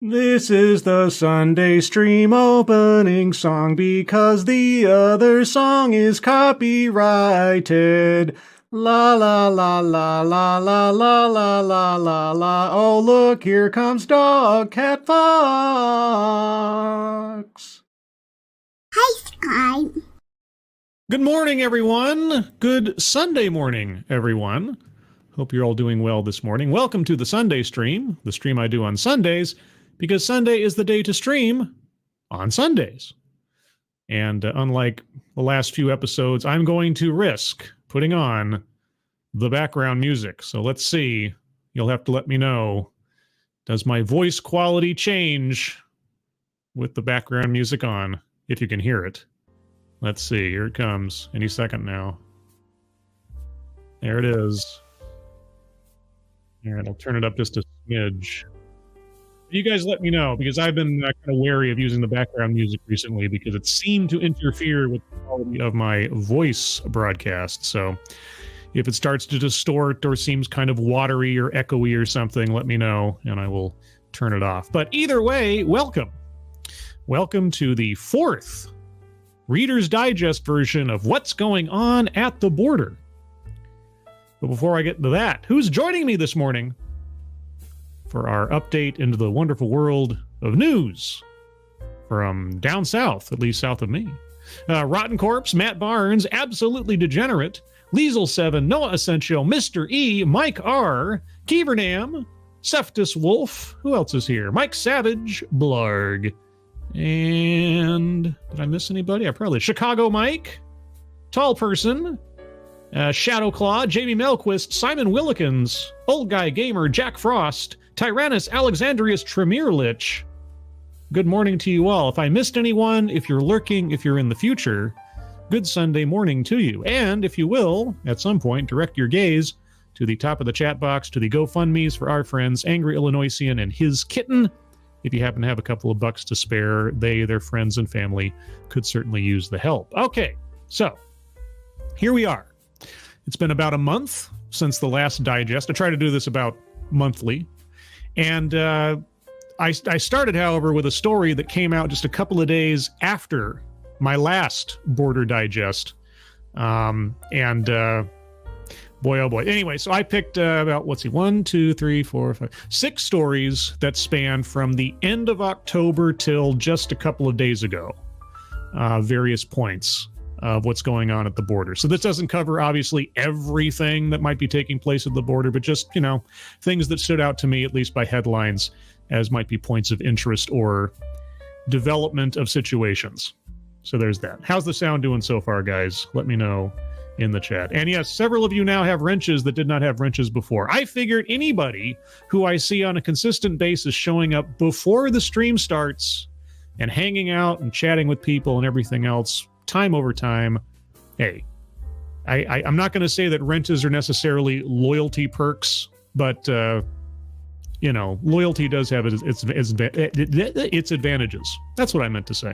This is the Sunday stream opening song because the other song is copyrighted. La la la la la la la la la la la. Oh look, here comes Dog Cat Fox. Hi, Sky. Good morning, everyone. Good Sunday morning, everyone. Hope you're all doing well this morning. Welcome to the Sunday stream, the stream I do on Sundays, because Sunday is the day to stream on Sundays. And unlike the last few episodes, I'm going to risk putting on the background music. So let's see. You'll have to let me know. Does my voice quality change with the background music on, if you can hear it? Let's see. Here it comes. Any second now. There it is. All right, I'll turn it up just a smidge. You guys let me know, because I've been kind of wary of using the background music recently because it seemed to interfere with the quality of my voice broadcast. So if it starts to distort or seems kind of watery or echoey or something, let me know and I will turn it off. But either way, welcome. Welcome to the fourth Reader's Digest version of What's Going On at the Border. But before I get into that, who's joining me this morning for our update into the wonderful world of news from down south, at least south of me? Rotten Corpse, Matt Barnes, Absolutely Degenerate, Liesel7, Noah Essential, Mr. E, Mike R, Keevernam, Seftus Wolf, who else is here? Mike Savage, Blarg, and did I miss anybody? I probably Chicago Mike, Tall Person, Shadowclaw, Jamie Melquist, Simon Willikins, Old Guy Gamer, Jack Frost, Tyrannus Alexandrius Tremirlich. Good morning to you all. If I missed anyone, if you're lurking, if you're in the future, good Sunday morning to you. And if you will, at some point, direct your gaze to the top of the chat box to the GoFundMes for our friends Angry Illinoisian and his kitten. If you happen to have a couple of bucks to spare, they, their friends, and family could certainly use the help. Okay, so here we are. It's been about a month since the last digest. I try to do this about monthly. And I started, however, with a story that came out just a couple of days after my last Border Digest. Boy, oh boy. Anyway, so I picked about, 6 stories that span from the end of October till just a couple of days ago. Various points of what's going on at the border. So this doesn't cover, obviously, everything that might be taking place at the border, but just, things that stood out to me, at least by headlines, as might be points of interest or development of situations. So there's that. How's the sound doing so far, guys? Let me know in the chat. And yes, several of you now have wrenches that did not have wrenches before. I figured anybody who I see on a consistent basis showing up before the stream starts and hanging out and chatting with people and everything else, time over time, hey, I'm not going to say that wrenches are necessarily loyalty perks, but loyalty does have its advantages. That's what I meant to say.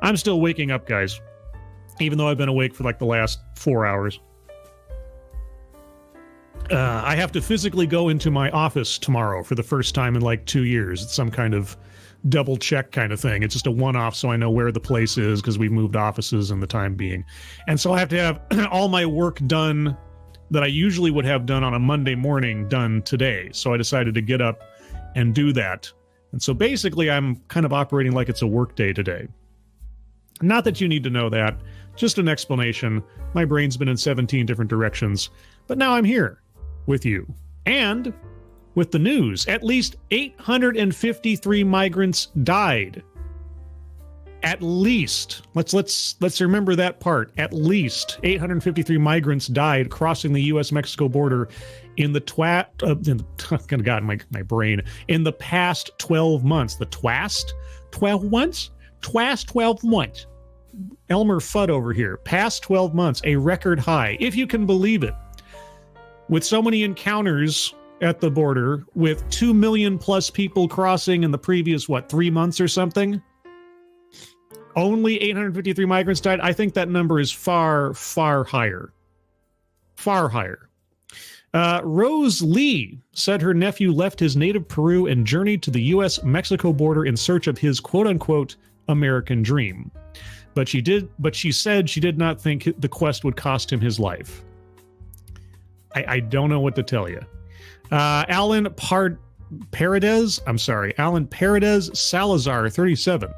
I'm still waking up, guys, even though I've been awake for like the last 4 hours. I have to physically go into my office tomorrow for the first time in like 2 years. It's some kind of double check kind of thing. It's just a one-off, so I know where the place is because we've moved offices in the time being. And so I have to have all my work done that I usually would have done on a Monday morning done today. So I decided to get up and do that. And so basically I'm kind of operating like it's a work day today. Not that you need to know that, just an explanation. My brain's been in 17 different directions, but now I'm here with you. And with the news, at least 853 migrants died. At least, let's remember that part. At least 853 migrants died crossing the U.S.-Mexico border in the in the past 12 months. The twast 12 months? Twast 12 months. Elmer Fudd over here. Past 12 months, a record high, if you can believe it. With so many encounters at the border, with 2 million plus people crossing in the previous, 3 months or something? Only 853 migrants died. I think that number is far, far higher. Far higher. Rose Lee said her nephew left his native Peru and journeyed to the U.S.-Mexico border in search of his quote-unquote American dream. But she said she did not think the quest would cost him his life. I don't know what to tell you. Alan Paredes Salazar, 37,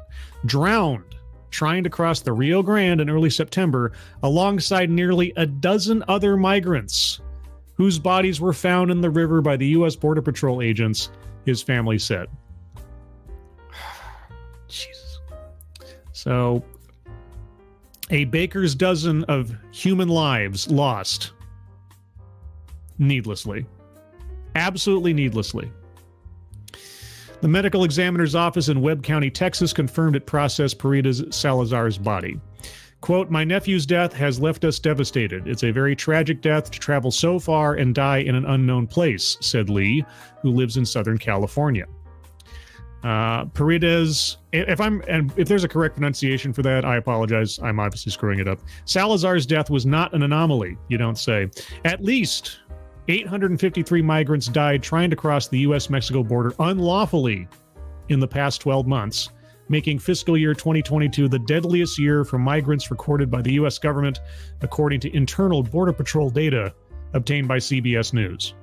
drowned trying to cross the Rio Grande in early September alongside nearly a dozen other migrants whose bodies were found in the river by the U.S. Border Patrol agents, his family said. Jesus. So, a baker's dozen of human lives lost needlessly. Absolutely needlessly. The medical examiner's office in Webb County, Texas, confirmed it processed Paredes Salazar's body. Quote, "My nephew's death has left us devastated. It's a very tragic death to travel so far and die in an unknown place," said Lee, who lives in Southern California. Paredes, if there's a correct pronunciation for that, I apologize. I'm obviously screwing it up. Salazar's death was not an anomaly, you don't say. At least 853 migrants died trying to cross the U.S.-Mexico border unlawfully in the past 12 months, making fiscal year 2022 the deadliest year for migrants recorded by the U.S. government, according to internal Border Patrol data obtained by CBS News.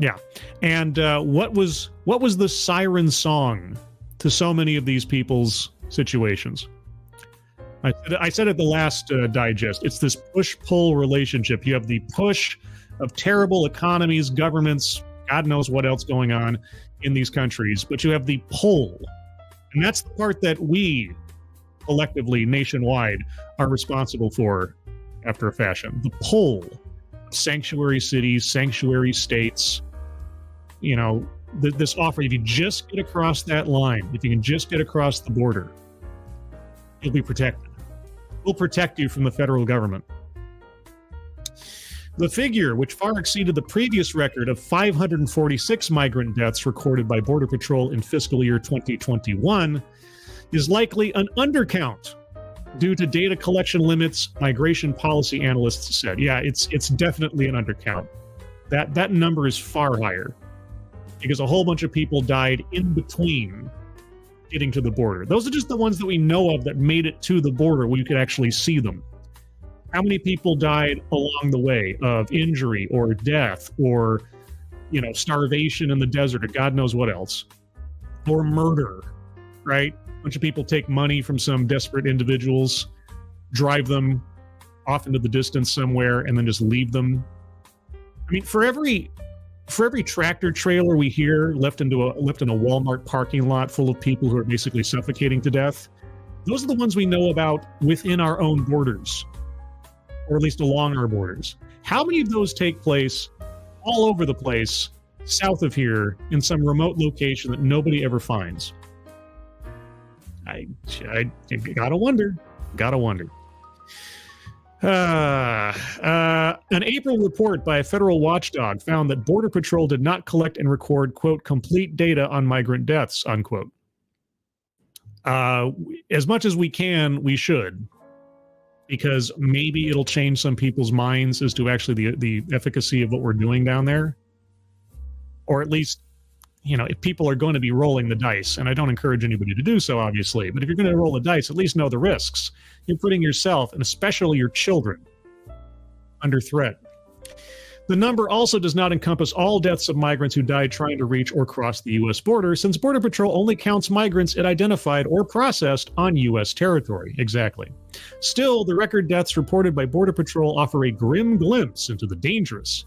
Yeah. And what was the siren song to so many of these people's situations? I said at the last digest, it's this push-pull relationship. You have the push of terrible economies, governments, God knows what else going on in these countries, but you have the pull. And that's the part that we, collectively, nationwide, are responsible for after a fashion. The pull. Sanctuary cities, sanctuary states, you know, this offer, if you just get across that line, if you can just get across the border, you'll be protected. We'll protect you from the federal government. The figure, which far exceeded the previous record of 546 migrant deaths recorded by Border Patrol in fiscal year 2021, is likely an undercount due to data collection limits, migration policy analysts said. Yeah, it's definitely an undercount. That number is far higher because a whole bunch of people died in between getting to the border. Those are just the ones that we know of that made it to the border where you could actually see them. How many people died along the way of injury or death or, you know, starvation in the desert or God knows what else, or murder, right? A bunch of people take money from some desperate individuals, drive them off into the distance somewhere, and then just leave them. I mean, for every tractor trailer we hear left in a Walmart parking lot full of people who are basically suffocating to death, those are the ones we know about within our own borders, or at least along our borders. How many of those take place all over the place, south of here, in some remote location that nobody ever finds? I gotta wonder. An April report by a federal watchdog found that Border Patrol did not collect and record, quote, complete data on migrant deaths, unquote. As much as we can, we should, because maybe it'll change some people's minds as to actually the efficacy of what we're doing down there. Or at least, you know, if people are going to be rolling the dice, and I don't encourage anybody to do so, obviously, but if you're going to roll the dice, at least know the risks. You're putting yourself, and especially your children, under threat. The number also does not encompass all deaths of migrants who died trying to reach or cross the U.S. border, since Border Patrol only counts migrants it identified or processed on U.S. territory. Exactly. Still, the record deaths reported by Border Patrol offer a grim glimpse into the dangerous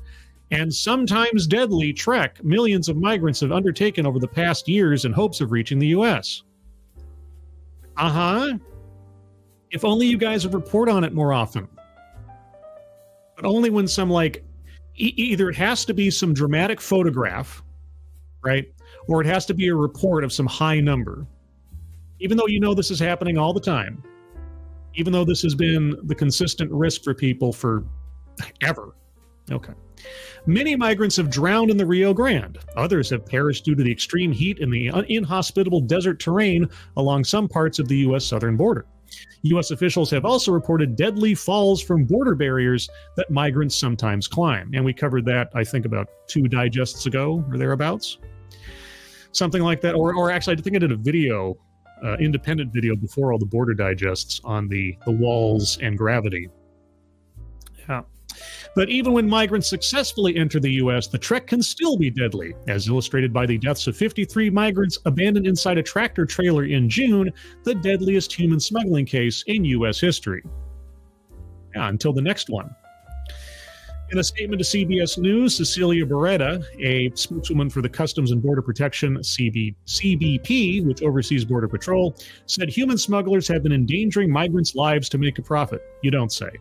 and sometimes deadly trek millions of migrants have undertaken over the past years in hopes of reaching the U.S. If only you guys would report on it more often. But only when some, like, either it has to be some dramatic photograph, right? Or it has to be a report of some high number. Even though you know this is happening all the time. Even though this has been the consistent risk for people for ever. Okay. Many migrants have drowned in the Rio Grande. Others have perished due to the extreme heat and the inhospitable desert terrain along some parts of the U.S. southern border. U.S. officials have also reported deadly falls from border barriers that migrants sometimes climb. And we covered that, I think, about 2 digests ago or thereabouts. Something like that. Or actually, I think I did a video, independent video before all the border digests on the walls and gravity. Yeah. But even when migrants successfully enter the U.S., the trek can still be deadly, as illustrated by the deaths of 53 migrants abandoned inside a tractor trailer in June, the deadliest human smuggling case in U.S. history. Yeah, until the next one. In a statement to CBS News, Cecilia Beretta, a spokeswoman for the Customs and Border Protection CBP, which oversees Border Patrol, said human smugglers have been endangering migrants' lives to make a profit. You don't say.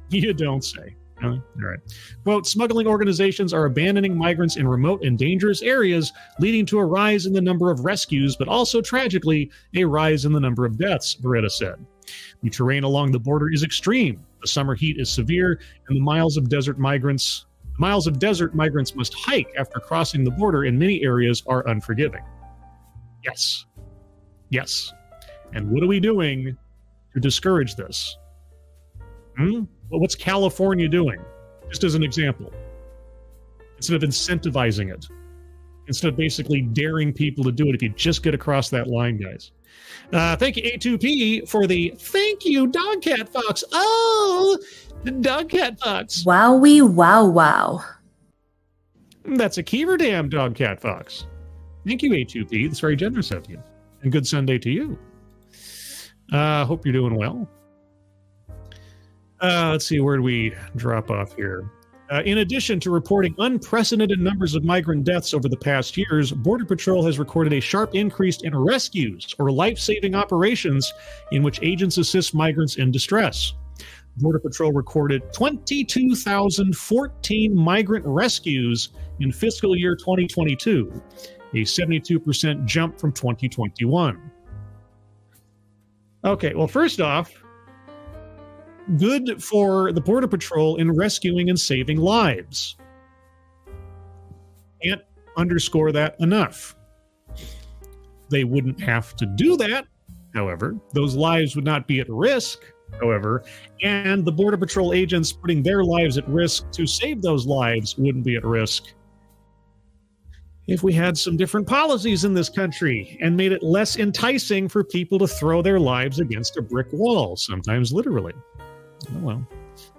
You don't say. All right. Quote, smuggling organizations are abandoning migrants in remote and dangerous areas, leading to a rise in the number of rescues, but also, tragically, a rise in the number of deaths, Beretta said. The terrain along the border is extreme. The summer heat is severe, and the miles of desert migrants must hike after crossing the border in many areas are unforgiving. Yes. Yes. And what are we doing to discourage this? Well, what's California doing? Just as an example. Instead of incentivizing it. Instead of basically daring people to do it if you just get across that line, guys. Thank you, A2P, for the thank you, Dogcat Fox. Oh, Dogcat Fox. Wowie, wow, wow. That's a Kiever Dam, Dogcat Fox. Thank you, A2P. That's very generous of you. And good Sunday to you. Hope you're doing well. Let's see, where do we drop off here? In addition to reporting unprecedented numbers of migrant deaths over the past years, Border Patrol has recorded a sharp increase in rescues, or life-saving operations, in which agents assist migrants in distress. Border Patrol recorded 22,014 migrant rescues in fiscal year 2022, a 72% jump from 2021. Okay, well, first off, good for the Border Patrol in rescuing and saving lives. Can't underscore that enough. They wouldn't have to do that, however. Those lives would not be at risk, however, and the Border Patrol agents putting their lives at risk to save those lives wouldn't be at risk if we had some different policies in this country and made it less enticing for people to throw their lives against a brick wall, sometimes literally. Oh, well.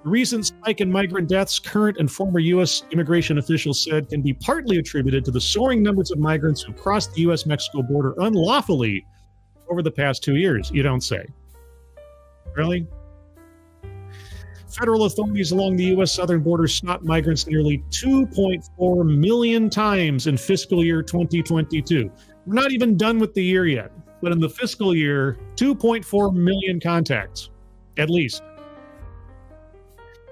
The recent spike in migrant deaths, current and former U.S. immigration officials said, can be partly attributed to the soaring numbers of migrants who crossed the U.S.-Mexico border unlawfully over the past 2 years. You don't say. Really? Federal authorities along the U.S. southern border stopped migrants nearly 2.4 million times in fiscal year 2022. We're not even done with the year yet, but in the fiscal year, 2.4 million contacts, at least.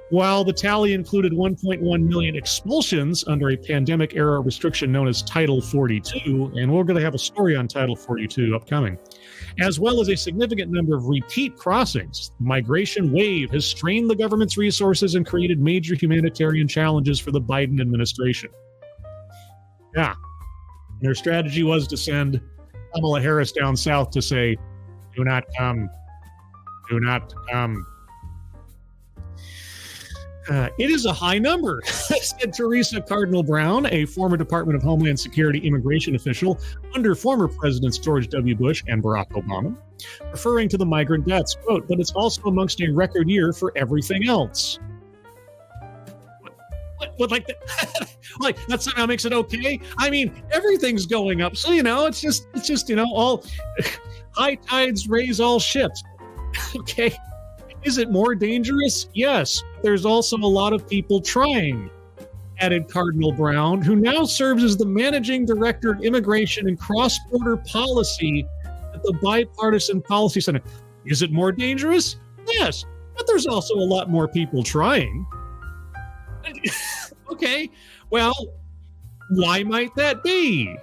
While the tally included 1.1 million expulsions under a pandemic-era restriction known as Title 42, and we're going to have a story on Title 42 upcoming, as well as a significant number of repeat crossings, the migration wave has strained the government's resources and created major humanitarian challenges for the Biden administration. Yeah. Their strategy was to send Kamala Harris down south to say, do not come. Do not come. It is a high number, said Teresa Cardinal Brown, a former Department of Homeland Security immigration official under former Presidents George W. Bush and Barack Obama, referring to the migrant deaths. Quote, but it's also amongst a record year for everything else. What like that? Like that somehow makes it okay? I mean, everything's going up. So, it's just, all high tides raise all ships. Okay. Is it more dangerous? Yes. There's also a lot of people trying, added Cardinal Brown, who now serves as the Managing Director of Immigration and Cross-Border Policy at the Bipartisan Policy Center. Is it more dangerous? Yes. But there's also a lot more people trying. Okay. Well, why might that be?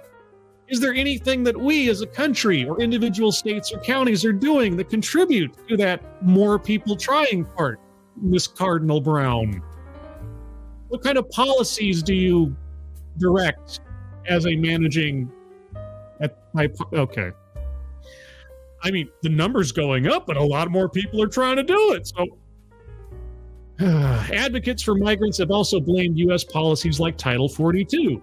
Is there anything that we as a country or individual states or counties are doing that contribute to that more people trying part, Miss Cardinal Brown? What kind of policies do you direct as a managing okay. I mean, the number's going up, but a lot more people are trying to do it. So advocates for migrants have also blamed U.S. policies like Title 42.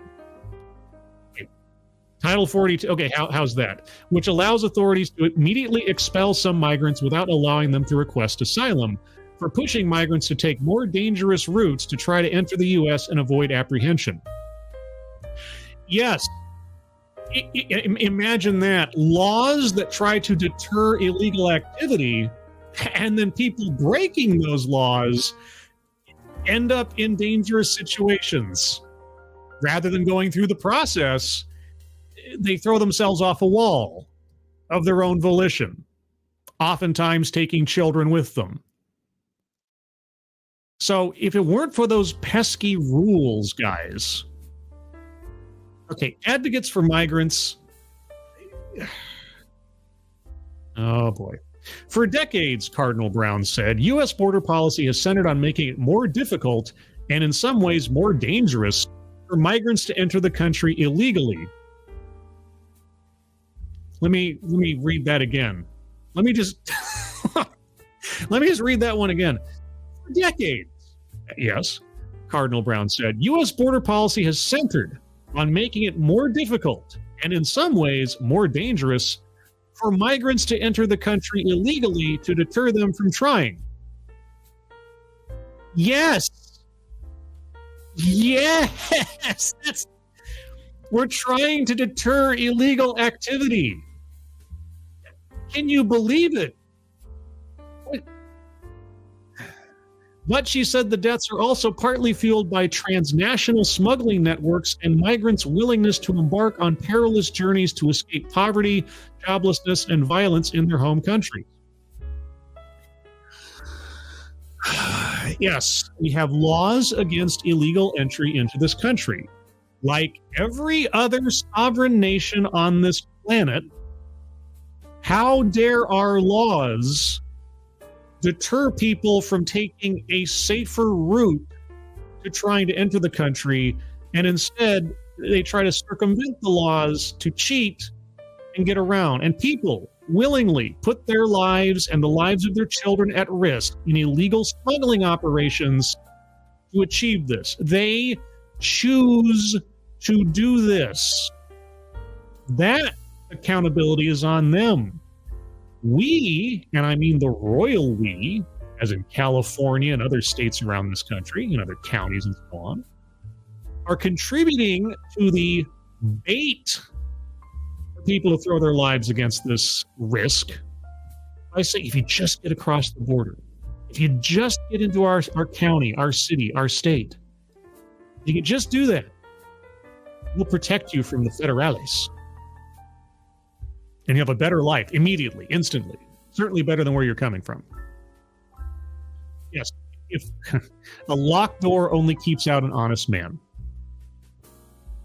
Title 42, okay, how's that? Which allows authorities to immediately expel some migrants without allowing them to request asylum, for pushing migrants to take more dangerous routes to try to enter the U.S. and avoid apprehension. Yes, imagine that. Laws that try to deter illegal activity, and then people breaking those laws end up in dangerous situations. Rather than going through the process, they throw themselves off a wall of their own volition, oftentimes taking children with them. So if it weren't for those pesky rules, guys, okay, advocates for migrants, oh boy. For decades, Cardinal Brown said, U.S. border policy has centered on making it more difficult and in some ways more dangerous for migrants to enter the country illegally. Let me read that again. Let me just read that one again. For decades, yes, Cardinal Brown said, U.S. border policy has centered on making it more difficult and in some ways more dangerous for migrants to enter the country illegally to deter them from trying. Yes. We're trying to deter illegal activity. Can you believe it? But she said the deaths are also partly fueled by transnational smuggling networks and migrants' willingness to embark on perilous journeys to escape poverty, joblessness, and violence in their home countries. Yes, we have laws against illegal entry into this country. Like every other sovereign nation on this planet, how dare our laws deter people from taking a safer route to trying to enter the country, and instead they try to circumvent the laws to cheat and get around. And people willingly put their lives and the lives of their children at risk in illegal smuggling operations to achieve this. They choose to do this. That accountability is on them. We, and I mean the royal we, as in California and other states around this country and other counties and so on, are contributing to the bait for people to throw their lives against this risk. I say, if you just get across the border, if you just get into our county, our city, our state, you can just do that. We'll protect you from the federales. And you have a better life immediately, instantly. Certainly better than where you're coming from. Yes, if a locked door only keeps out an honest man.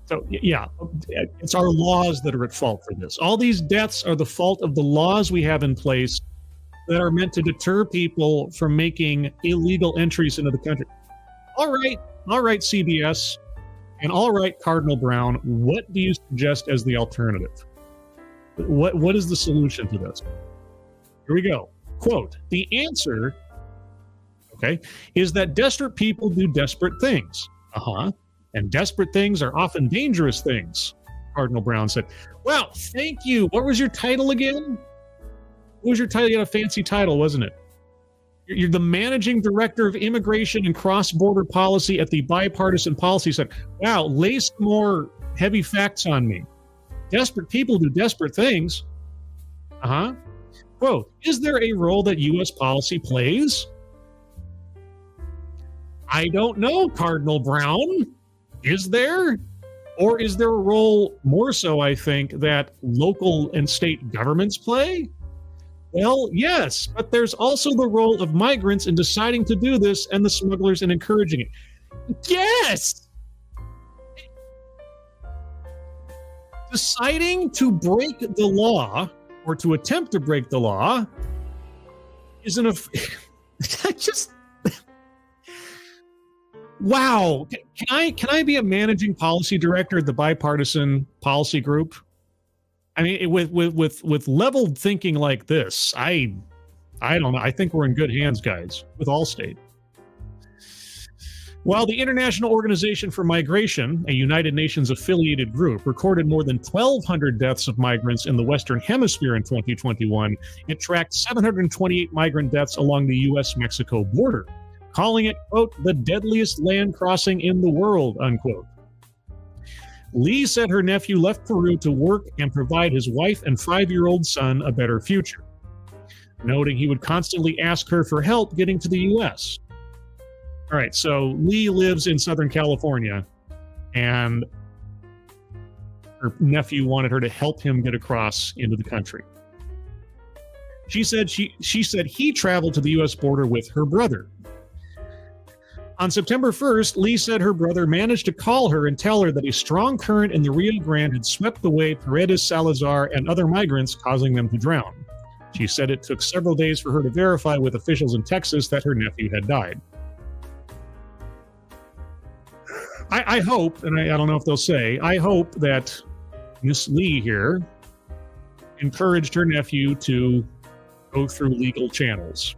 So, yeah, it's our laws that are at fault for this. All these deaths are the fault of the laws we have in place that are meant to deter people from making illegal entries into the country. All right, CBS, and all right, Cardinal Brown, what do you suggest as the alternative? What is the solution to this? Here we go. Quote, the answer, okay, is that desperate people do desperate things. And desperate things are often dangerous things, Cardinal Brown said. Well, thank you. What was your title again? What was your title? You had a fancy title, wasn't it? You're the Managing Director of Immigration and Cross-Border Policy at the Bipartisan Policy Center. Wow, lay some more heavy facts on me. Desperate people do desperate things. Quote, is there a role that U.S. policy plays? I don't know, Cardinal Brown. Is there? Or is there a role more so, I think, that local and state governments play? Well, yes, but there's also the role of migrants in deciding to do this and the smugglers in encouraging it. Yes! Deciding to break the law or to attempt to break the law is just wow. Can I be a managing policy director at the Bipartisan Policy Group? I mean, with leveled thinking like this, I don't know. I think we're in good hands, guys, with Allstate. While the International Organization for Migration, a United Nations affiliated group, recorded more than 1,200 deaths of migrants in the Western Hemisphere in 2021, it tracked 728 migrant deaths along the U.S.-Mexico border, calling it, quote, the deadliest land crossing in the world, unquote. Lee said her nephew left Peru to work and provide his wife and 5-year-old son a better future, noting he would constantly ask her for help getting to the U.S. All right, so Lee lives in Southern California, and her nephew wanted her to help him get across into the country. She said he traveled to the U.S. border with her brother. On September 1st, Lee said her brother managed to call her and tell her that a strong current in the Rio Grande had swept away Paredes Salazar and other migrants, causing them to drown. She said it took several days for her to verify with officials in Texas that her nephew had died. I hope, and I don't know if they'll say, I hope that Miss Lee here encouraged her nephew to go through legal channels.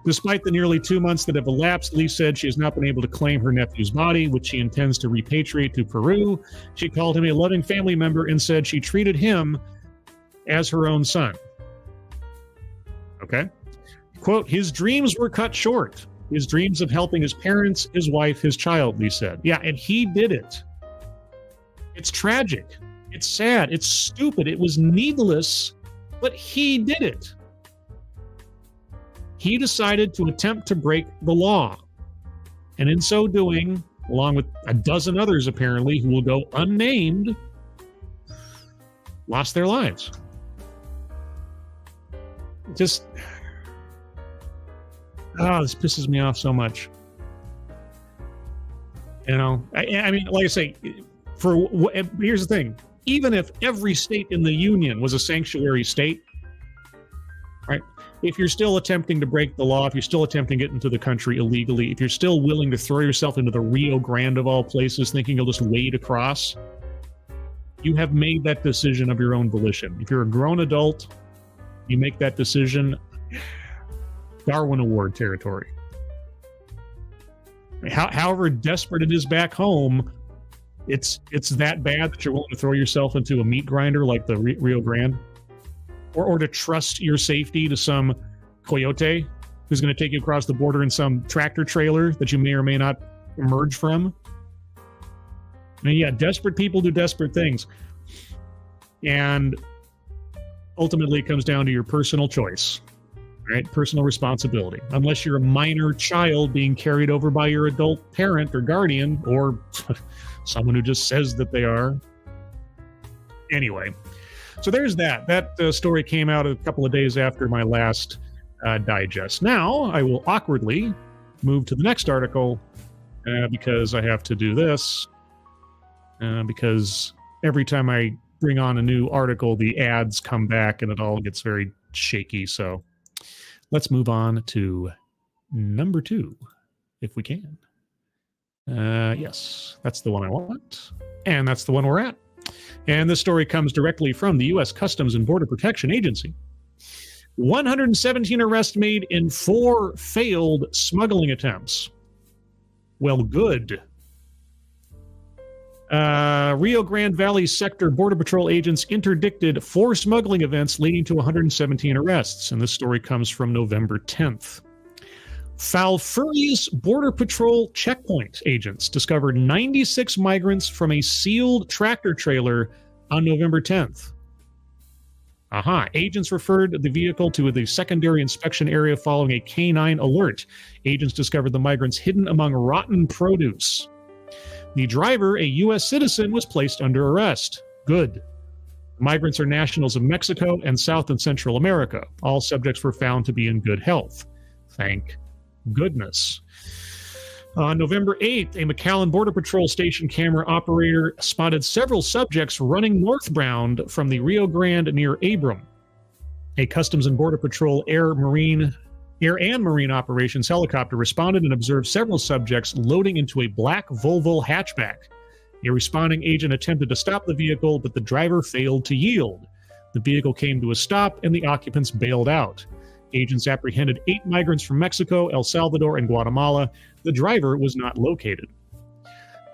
Despite the nearly 2 months that have elapsed, Lee said she has not been able to claim her nephew's body, which she intends to repatriate to Peru. She called him a loving family member and said she treated him as her own son. Okay? Quote, his dreams were cut short. His dreams of helping his parents, his wife, his child, Lee said. Yeah, and he did it. It's tragic. It's sad. It's stupid. It was needless, but he did it. He decided to attempt to break the law. And in so doing, along with a dozen others apparently who will go unnamed, lost their lives. Just... this pisses me off so much. You know, I mean, like I say, here's the thing. Even if every state in the union was a sanctuary state, right? If you're still attempting to break the law, if you're still attempting to get into the country illegally, if you're still willing to throw yourself into the Rio Grande of all places, thinking you'll just wade across, you have made that decision of your own volition. If you're a grown adult, you make that decision. Darwin Award territory. However desperate it is back home, it's that bad that you're willing to throw yourself into a meat grinder like the Rio Grande, or to trust your safety to some coyote who's going to take you across the border in some tractor trailer that you may or may not emerge from. I mean, yeah, desperate people do desperate things, and ultimately it comes down to your personal choice. Right? Personal responsibility. Unless you're a minor child being carried over by your adult parent or guardian, or someone who just says that they are. Anyway, so there's that. That story came out a couple of days after my last digest. Now, I will awkwardly move to the next article because I have to do this. Because every time I bring on a new article, the ads come back and it all gets very shaky. So let's move on to number 2, if we can. Yes, that's the one I want. And that's the one we're at. And this story comes directly from the U.S. Customs and Border Protection Agency. 117 arrests made in 4 failed smuggling attempts. Well, good. Rio Grande Valley Sector Border Patrol agents interdicted 4 smuggling events leading to 117 arrests, and this story comes from November 10th. Falfurrias Border Patrol checkpoint agents discovered 96 migrants from a sealed tractor trailer on November 10th. Agents referred the vehicle to the secondary inspection area following a canine alert. Agents discovered the migrants hidden among rotten produce. The driver, a U.S. citizen, was placed under arrest. Good. The migrants are nationals of Mexico and South and Central America. All subjects were found to be in good health. Thank goodness. On November 8th, a McAllen Border Patrol station camera operator spotted several subjects running northbound from the Rio Grande near Abram. A Customs and Border Patrol Air and Marine Operations helicopter responded and observed several subjects loading into a black Volvo hatchback. A responding agent attempted to stop the vehicle, but the driver failed to yield. The vehicle came to a stop, and the occupants bailed out. Agents apprehended 8 migrants from Mexico, El Salvador, and Guatemala. The driver was not located.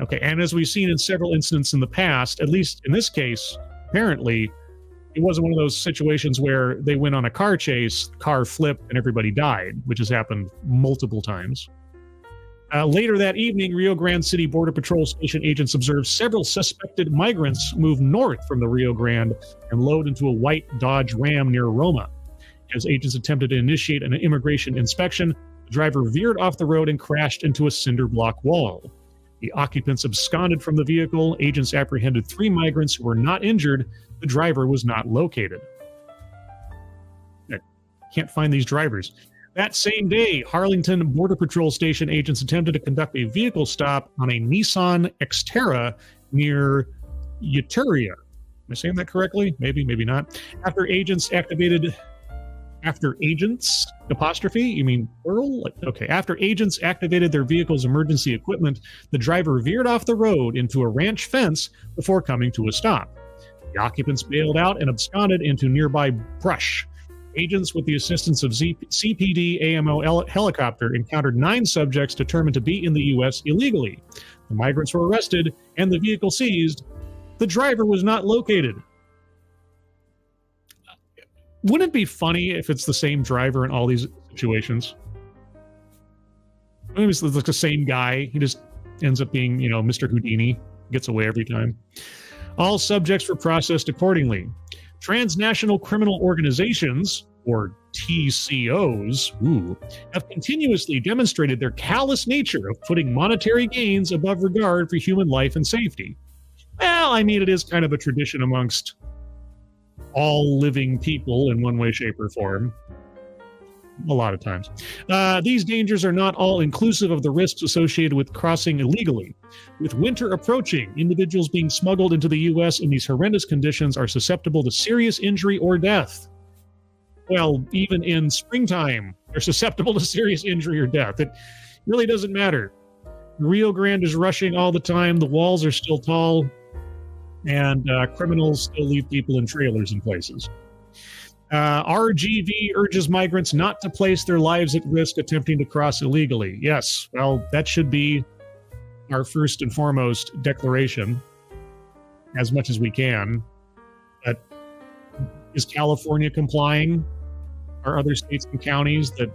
Okay, and as we've seen in several incidents in the past, at least in this case, apparently, it wasn't one of those situations where they went on a car chase, the car flipped, and everybody died, which has happened multiple times. Later that evening, Rio Grande City Border Patrol Station agents observed several suspected migrants move north from the Rio Grande and load into a white Dodge Ram near Roma. As agents attempted to initiate an immigration inspection, the driver veered off the road and crashed into a cinder block wall. The occupants absconded from the vehicle. Agents apprehended 3 migrants who were not injured. The driver was not located. I can't find these drivers. That same day, Harlington Border Patrol Station agents attempted to conduct a vehicle stop on a Nissan Xterra near Uteria. Am I saying that correctly? Maybe, maybe not. After agents, apostrophe? You mean plural? Okay. After agents activated their vehicle's emergency equipment, the driver veered off the road into a ranch fence before coming to a stop. The occupants bailed out and absconded into nearby brush. Agents, with the assistance of CPD AMO helicopter, encountered 9 subjects determined to be in the U.S. illegally. The migrants were arrested and the vehicle seized. The driver was not located. Wouldn't it be funny if it's the same driver in all these situations? Maybe it's like the same guy. He just ends up being, Mr. Houdini. Gets away every time. All subjects were processed accordingly. Transnational criminal organizations, or TCOs, have continuously demonstrated their callous nature of putting monetary gains above regard for human life and safety. Well, I mean, it is kind of a tradition amongst all living people in one way, shape, or form. A lot of times. These dangers are not all inclusive of the risks associated with crossing illegally. With winter approaching, individuals being smuggled into the U.S. in these horrendous conditions are susceptible to serious injury or death. Well, even in springtime, they're susceptible to serious injury or death. It really doesn't matter. The Rio Grande is rushing all the time. The walls are still tall, and criminals still leave people in trailers in places. RGV urges migrants not to place their lives at risk attempting to cross illegally. Yes, well, that should be our first and foremost declaration, as much as we can. But is California complying? Are other states and counties that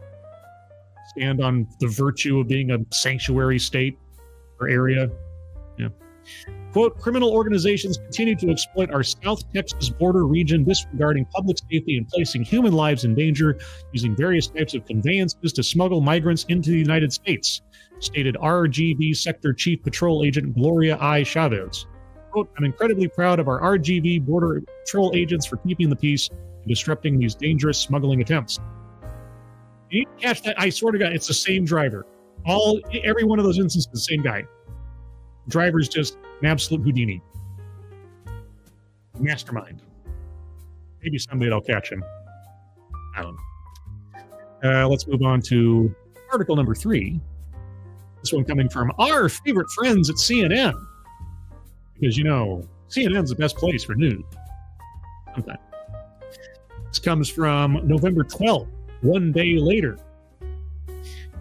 stand on the virtue of being a sanctuary state or area? Yeah. Quote, criminal organizations continue to exploit our South Texas border region, disregarding public safety and placing human lives in danger, using various types of conveyances to smuggle migrants into the United States, stated RGV Sector Chief Patrol Agent Gloria I. Chavez. Quote, I'm incredibly proud of our RGV Border Patrol agents for keeping the peace and disrupting these dangerous smuggling attempts. You catch that? I swear to God, it's the same driver. Every one of those instances, the same guy. Driver's just an absolute Houdini. Mastermind. Maybe someday they'll catch him. I don't know. Let's move on to article number 3. This one coming from our favorite friends at CNN. Because, CNN's the best place for news. Sometimes. This comes from November 12th, one day later.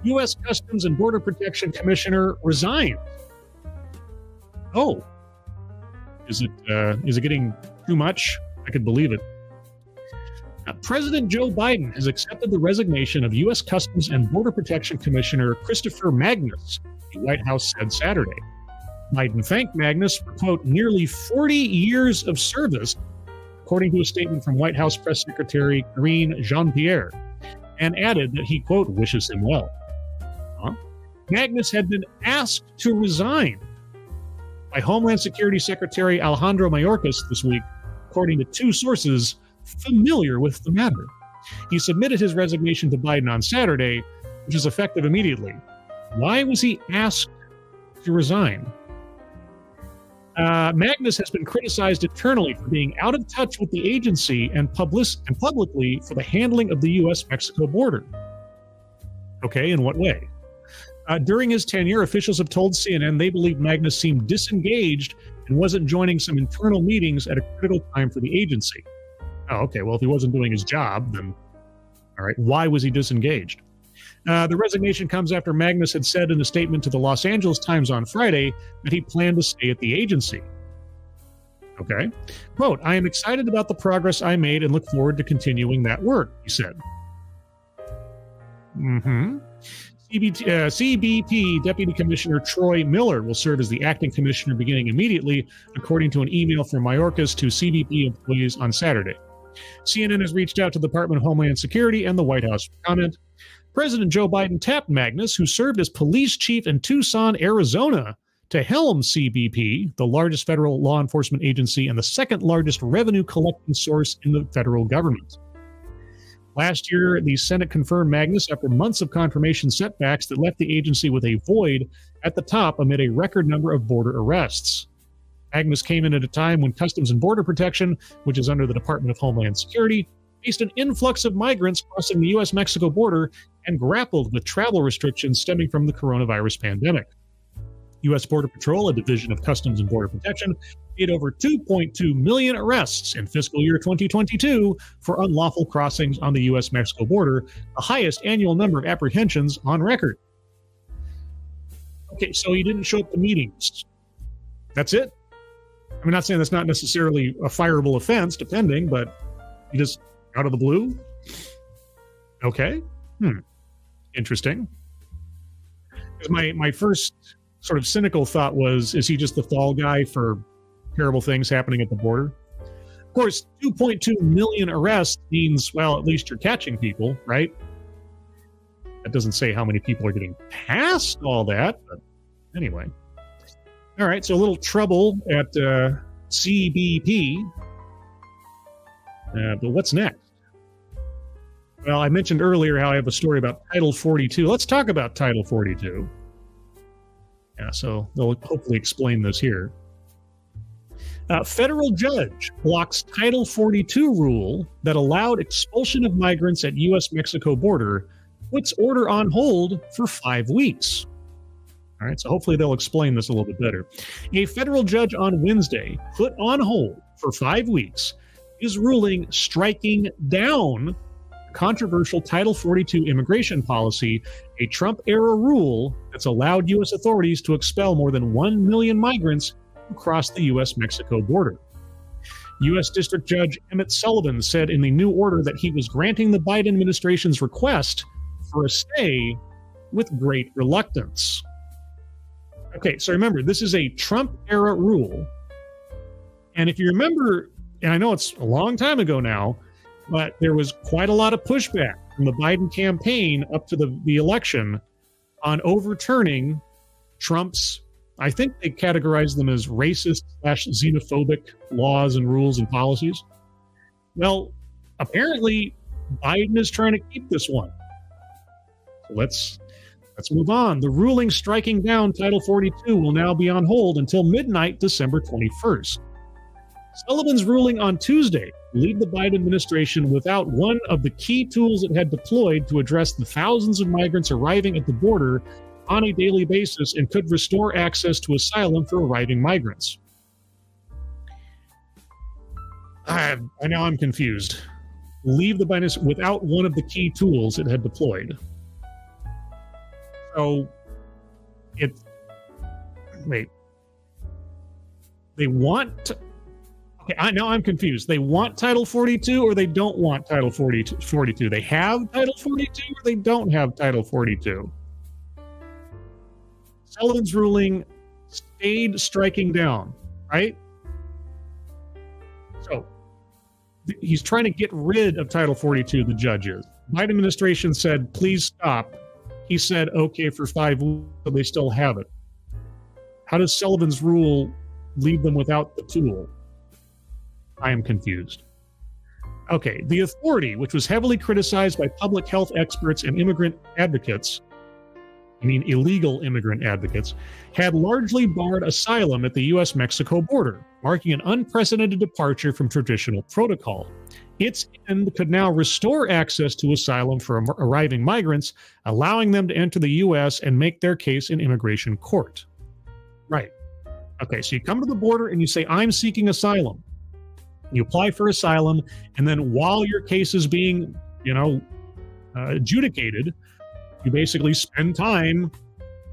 U.S. Customs and Border Protection Commissioner resigns. Oh, is it getting too much? I could believe it. President Joe Biden has accepted the resignation of U.S. Customs and Border Protection Commissioner Christopher Magnus, the White House said Saturday. Biden thanked Magnus for, quote, nearly 40 years of service, according to a statement from White House Press Secretary Karine Jean-Pierre, and added that he, quote, wishes him well. Magnus had been asked to resign by Homeland Security Secretary Alejandro Mayorkas this week, according to 2 sources familiar with the matter. He submitted his resignation to Biden on Saturday, which is effective immediately. Why was he asked to resign? Magnus has been criticized internally for being out of touch with the agency and publicly for the handling of the U.S.-Mexico border. Okay, in what way? During his tenure, officials have told CNN they believe Magnus seemed disengaged and wasn't joining some internal meetings at a critical time for the agency. Oh, okay. Well, if he wasn't doing his job, then all right. Why was he disengaged? The resignation comes after Magnus had said in a statement to the Los Angeles Times on Friday that he planned to stay at the agency. Okay. Quote, "I am excited about the progress I made and look forward to continuing that work," he said. CBP Deputy Commissioner Troy Miller will serve as the acting commissioner beginning immediately, according to an email from Mayorkas to CBP employees on Saturday. CNN has reached out to the Department of Homeland Security and the White House for comment. President Joe Biden tapped Magnus, who served as police chief in Tucson, Arizona, to helm CBP, the largest federal law enforcement agency and the second largest revenue collecting source in the federal government. Last year, the Senate confirmed Magnus after months of confirmation setbacks that left the agency with a void at the top amid a record number of border arrests. Magnus came in at a time when Customs and Border Protection, which is under the Department of Homeland Security, faced an influx of migrants crossing the U.S.-Mexico border and grappled with travel restrictions stemming from the coronavirus pandemic. U.S. Border Patrol, a division of Customs and Border Protection, made over 2.2 million arrests in fiscal year 2022 for unlawful crossings on the U.S.-Mexico border, the highest annual number of apprehensions on record. Okay, so he didn't show up to meetings. That's it? I'm not saying that's not necessarily a fireable offense, depending, but he just out of the blue? Okay. Interesting. Because my first sort of cynical thought was, is he just the fall guy for terrible things happening at the border? Of course, 2.2 million arrests means, well, at least you're catching people, right? That doesn't say how many people are getting past all that, but anyway. All right, so a little trouble at CBP. But what's next? Well, I mentioned earlier how I have a story about Title 42. Let's talk about Title 42. Yeah, so they'll hopefully explain this here. Federal judge blocks Title 42 rule that allowed expulsion of migrants at U.S.-Mexico border, puts order on hold for 5 weeks. All right, so hopefully they'll explain this a little bit better. A federal judge on Wednesday put on hold for 5 weeks his ruling striking down controversial Title 42 immigration policy, a Trump-era rule that's allowed U.S. authorities to expel more than 1 million migrants who cross the U.S.-Mexico border. U.S. District Judge Emmett Sullivan said in the new order that he was granting the Biden administration's request for a stay with great reluctance. Okay, so remember, this is a Trump-era rule. And if you remember, and I know it's a long time ago now, but there was quite a lot of pushback from the Biden campaign up to the election on overturning Trump's, I think they categorized them as racist/xenophobic laws and rules and policies. Well, apparently Biden is trying to keep this one. So let's move on. The ruling striking down Title 42 will now be on hold until midnight, December 21st. Sullivan's ruling on Tuesday will leave the Biden administration without one of the key tools it had deployed to address the thousands of migrants arriving at the border on a daily basis and could restore access to asylum for arriving migrants. Now I'm confused. Leave the Biden without one of the key tools it had deployed. So, they want... Okay, now I'm confused. They want Title 42 or they don't want Title 42? They have Title 42 or they don't have Title 42? Sullivan's ruling stayed striking down, right? So he's trying to get rid of Title 42, the judge is. Biden administration said, please stop. He said, okay, for 5 weeks, but they still have it. How does Sullivan's rule leave them without the tool? I am confused. Okay, the authority, which was heavily criticized by public health experts and immigrant advocates, illegal immigrant advocates, had largely barred asylum at the U.S.-Mexico border, marking an unprecedented departure from traditional protocol. Its end could now restore access to asylum for arriving migrants, allowing them to enter the U.S. and make their case in immigration court. Right. Okay, so you come to the border and you say, I'm seeking asylum. You apply for asylum, and then while your case is being, adjudicated, you basically spend time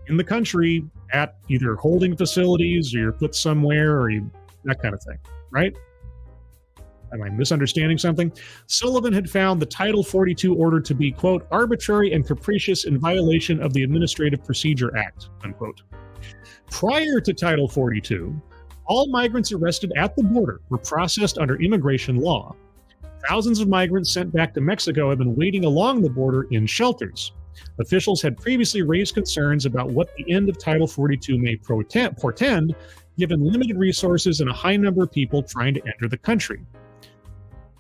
in the country at either holding facilities, or you're put somewhere, or that kind of thing, right? Am I misunderstanding something? Sullivan had found the Title 42 order to be, quote, arbitrary and capricious in violation of the Administrative Procedure Act, unquote. Prior to Title 42, all migrants arrested at the border were processed under immigration law. Thousands of migrants sent back to Mexico have been waiting along the border in shelters. Officials had previously raised concerns about what the end of Title 42 may portend, given limited resources and a high number of people trying to enter the country.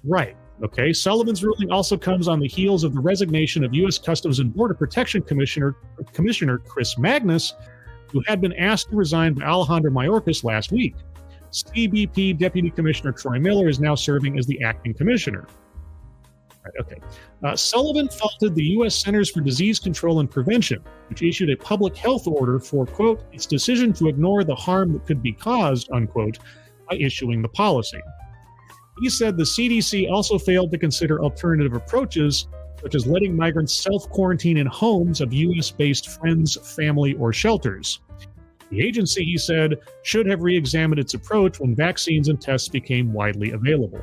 Right. Okay. Sullivan's ruling also comes on the heels of the resignation of U.S. Customs and Border Protection Commissioner Chris Magnus, who had been asked to resign by Alejandro Mayorkas last week. CBP Deputy Commissioner Troy Miller is now serving as the acting commissioner. Right, okay. Sullivan faulted the U.S. Centers for Disease Control and Prevention, which issued a public health order for, quote, its decision to ignore the harm that could be caused, unquote, by issuing the policy. He said the CDC also failed to consider alternative approaches, such as letting migrants self-quarantine in homes of U.S.-based friends, family, or shelters. The agency, he said, should have re-examined its approach when vaccines and tests became widely available.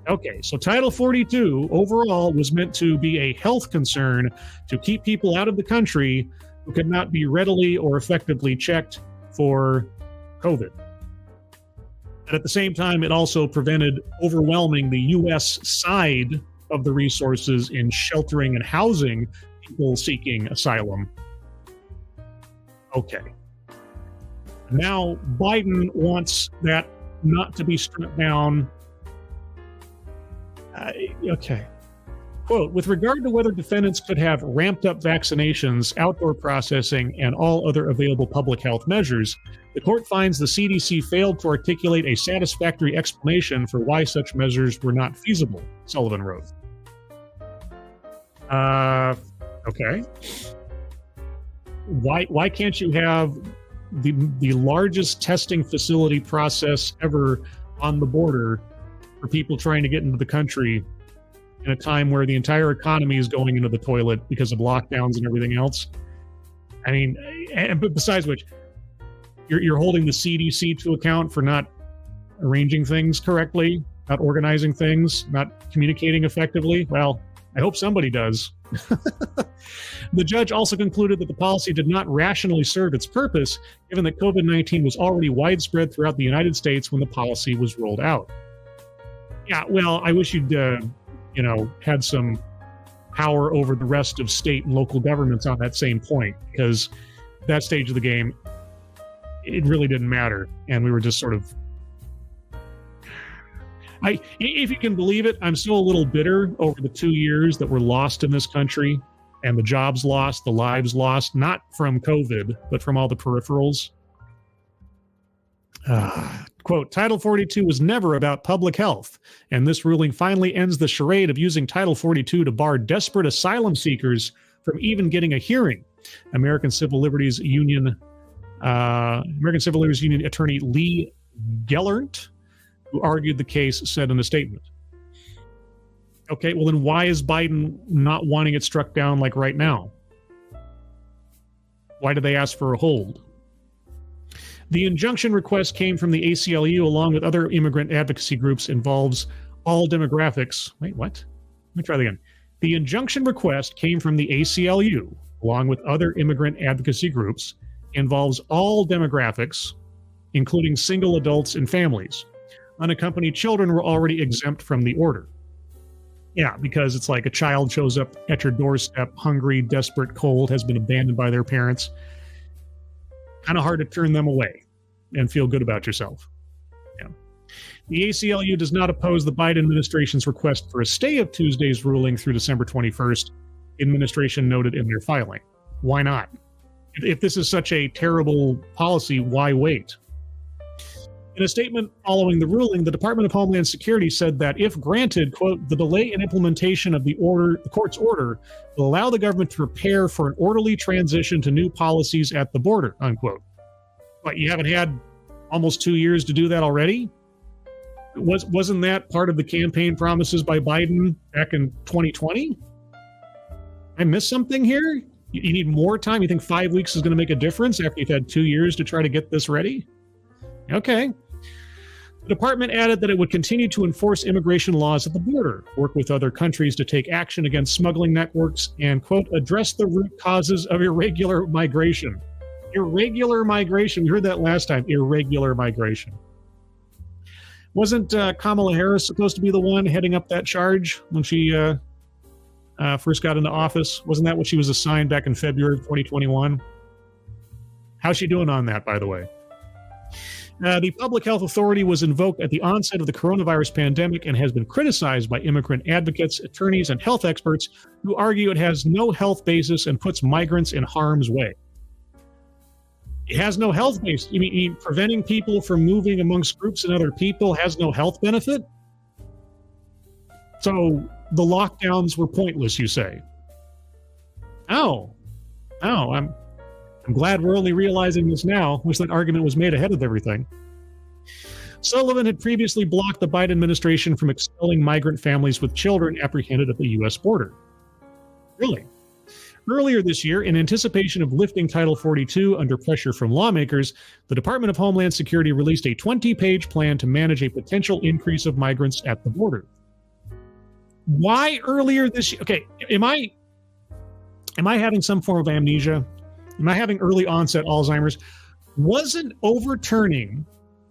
Okay, so Title 42 overall was meant to be a health concern to keep people out of the country who could not be readily or effectively checked for COVID. But at the same time, it also prevented overwhelming the U.S. side of the resources in sheltering and housing people seeking asylum. Okay. Now, Biden wants that not to be struck down. Okay. Quote, with regard to whether defendants could have ramped up vaccinations, outdoor processing, and all other available public health measures, the court finds the CDC failed to articulate a satisfactory explanation for why such measures were not feasible, Sullivan wrote. Okay. Why can't you have the largest testing facility process ever on the border for people trying to get into the country in a time where the entire economy is going into the toilet because of lockdowns and everything else? I mean, but besides which, you're holding the CDC to account for not arranging things correctly, not organizing things, not communicating effectively. Well, I hope somebody does. The judge also concluded that the policy did not rationally serve its purpose, given that COVID-19 was already widespread throughout the United States when the policy was rolled out. Yeah, well, I wish you'd, had some power over the rest of state and local governments on that same point, because that stage of the game, it really didn't matter. And we were just sort of, if you can believe it, I'm still a little bitter over the 2 years that were lost in this country, and the jobs lost, the lives lost, not from COVID, but from all the peripherals. Quote, Title 42 was never about public health, and this ruling finally ends the charade of using Title 42 to bar desperate asylum seekers from even getting a hearing. American Civil Liberties Union attorney Lee Gellert, who argued the case, said in a statement. Okay, well then why is Biden not wanting it struck down like right now? Why did they ask for a hold? The injunction request came from the ACLU along with other immigrant advocacy groups, involves all demographics. Wait, what? Let me try that again. The injunction request came from the ACLU along with other immigrant advocacy groups, involves all demographics, including single adults and families. Unaccompanied children were already exempt from the order. Yeah, because it's like a child shows up at your doorstep, hungry, desperate, cold, has been abandoned by their parents. Kind of hard to turn them away and feel good about yourself. Yeah. The ACLU does not oppose the Biden administration's request for a stay of Tuesday's ruling through December 21st, administration noted in their filing. Why not? If this is such a terrible policy, why wait? In a statement following the ruling, the Department of Homeland Security said that if granted, quote, the delay in implementation of the court's order will allow the government to prepare for an orderly transition to new policies at the border, unquote. What, you haven't had almost 2 years to do that already? Wasn't that part of the campaign promises by Biden back in 2020? I missed something here? You need more time? You think 5 weeks is going to make a difference after you've had 2 years to try to get this ready? Okay. The department added that it would continue to enforce immigration laws at the border, work with other countries to take action against smuggling networks, and, quote, address the root causes of irregular migration. Irregular migration. We heard that last time. Irregular migration. Wasn't Kamala Harris supposed to be the one heading up that charge when she first got into office? Wasn't that what she was assigned back in February of 2021? How's she doing on that, by the way? The Public Health Authority was invoked at the onset of the coronavirus pandemic and has been criticized by immigrant advocates, attorneys, and health experts who argue it has no health basis and puts migrants in harm's way. It has no health basis. You mean preventing people from moving amongst groups and other people has no health benefit? So the lockdowns were pointless, you say? Oh, I'm glad we're only realizing this now. Wish that argument was made ahead of everything. Sullivan had previously blocked the Biden administration from expelling migrant families with children apprehended at the U.S. border. Really? Earlier this year, in anticipation of lifting Title 42 under pressure from lawmakers, the Department of Homeland Security released a 20-page plan to manage a potential increase of migrants at the border. Why earlier this year? Okay, am I having some form of amnesia? Am I having early onset Alzheimer's? Wasn't overturning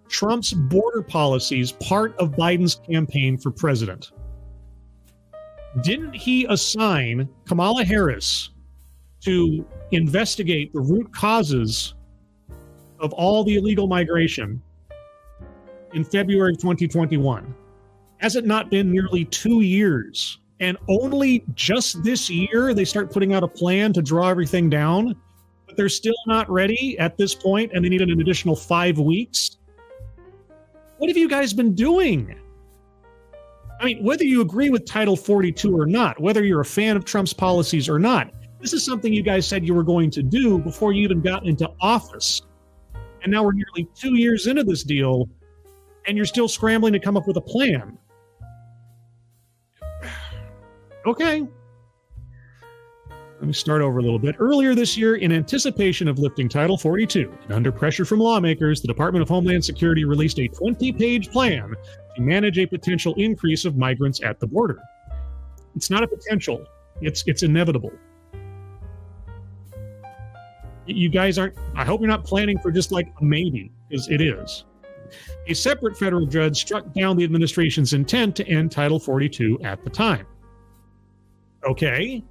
Trump's border policies part of Biden's campaign for president? Didn't he assign Kamala Harris to investigate the root causes of all the illegal migration in February of 2021? Has it not been nearly 2 years? And only just this year they start putting out a plan to draw everything down? But they're still not ready at this point, and they need an additional 5 weeks? What have you guys been doing? I mean, whether you agree with Title 42 or not, whether you're a fan of Trump's policies or not, this is something you guys said you were going to do before you even got into office. And now we're nearly 2 years into this deal, and you're still scrambling to come up with a plan. Okay. Let me start over a little bit. Earlier this year, in anticipation of lifting Title 42, and under pressure from lawmakers, the Department of Homeland Security released a 20-page plan to manage a potential increase of migrants at the border. It's not a potential. It's inevitable. You guys aren't, I hope you're not planning for just like a maybe, because it is. A separate federal judge struck down the administration's intent to end Title 42 at the time. Okay.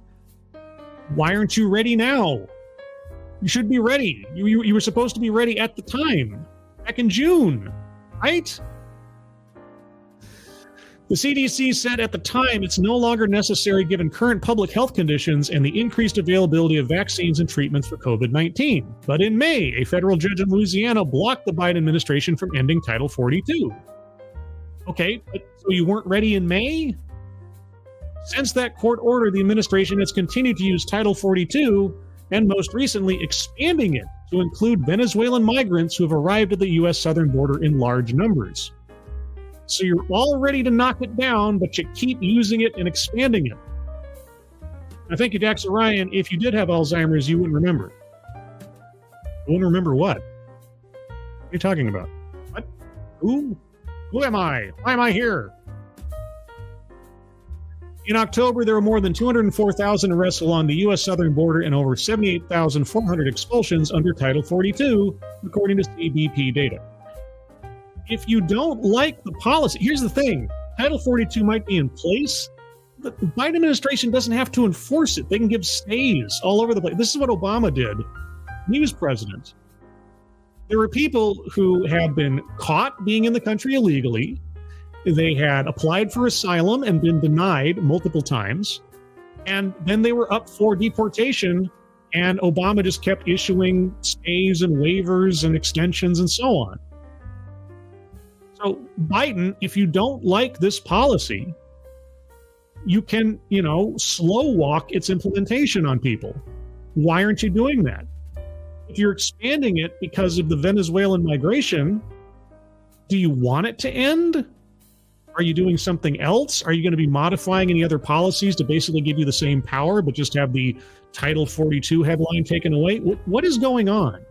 Why aren't you ready now? You should be ready. You were supposed to be ready at the time, back in June, right? The CDC said at the time it's no longer necessary given current public health conditions and the increased availability of vaccines and treatments for COVID-19. But in May, a federal judge in Louisiana blocked the Biden administration from ending Title 42. Okay, but so you weren't ready in May? Since that court order, the administration has continued to use Title 42 and most recently expanding it to include Venezuelan migrants who have arrived at the U.S. southern border in large numbers. So you're all ready to knock it down, but you keep using it and expanding it. I thank you, Dax Orion. If you did have Alzheimer's, you wouldn't remember it. You wouldn't remember what? What are you talking about? What? Who? Who am I? Why am I here? In October, there were more than 204,000 arrests along the U.S. southern border and over 78,400 expulsions under Title 42, according to CBP data. If you don't like the policy, here's the thing. Title 42 might be in place. The Biden administration doesn't have to enforce it. They can give stays all over the place. This is what Obama did when he was president. There were people who had been caught being in the country illegally. They had applied for asylum and been denied multiple times. And then they were up for deportation, and Obama just kept issuing stays and waivers and extensions and so on. So Biden, if you don't like this policy, you can, slow walk its implementation on people. Why aren't you doing that? If you're expanding it because of the Venezuelan migration, do you want it to end? Are you doing something else? Are you going to be modifying any other policies to basically give you the same power, but just have the Title 42 headline taken away? What is going on?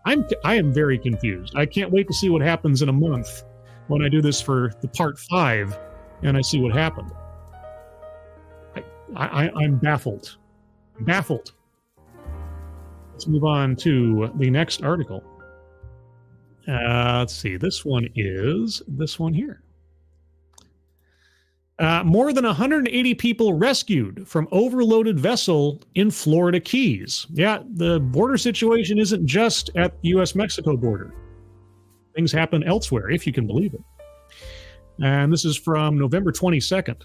I am very confused. I can't wait to see what happens in a month when I do this for the part 5 and I see what happened. I'm baffled. I'm baffled. Let's move on to the next article. Let's see. This one is this one here. More than 180 people rescued from overloaded vessel in Florida Keys. Yeah, the border situation isn't just at the U.S.-Mexico border. Things happen elsewhere, if you can believe it. And this is from November 22nd.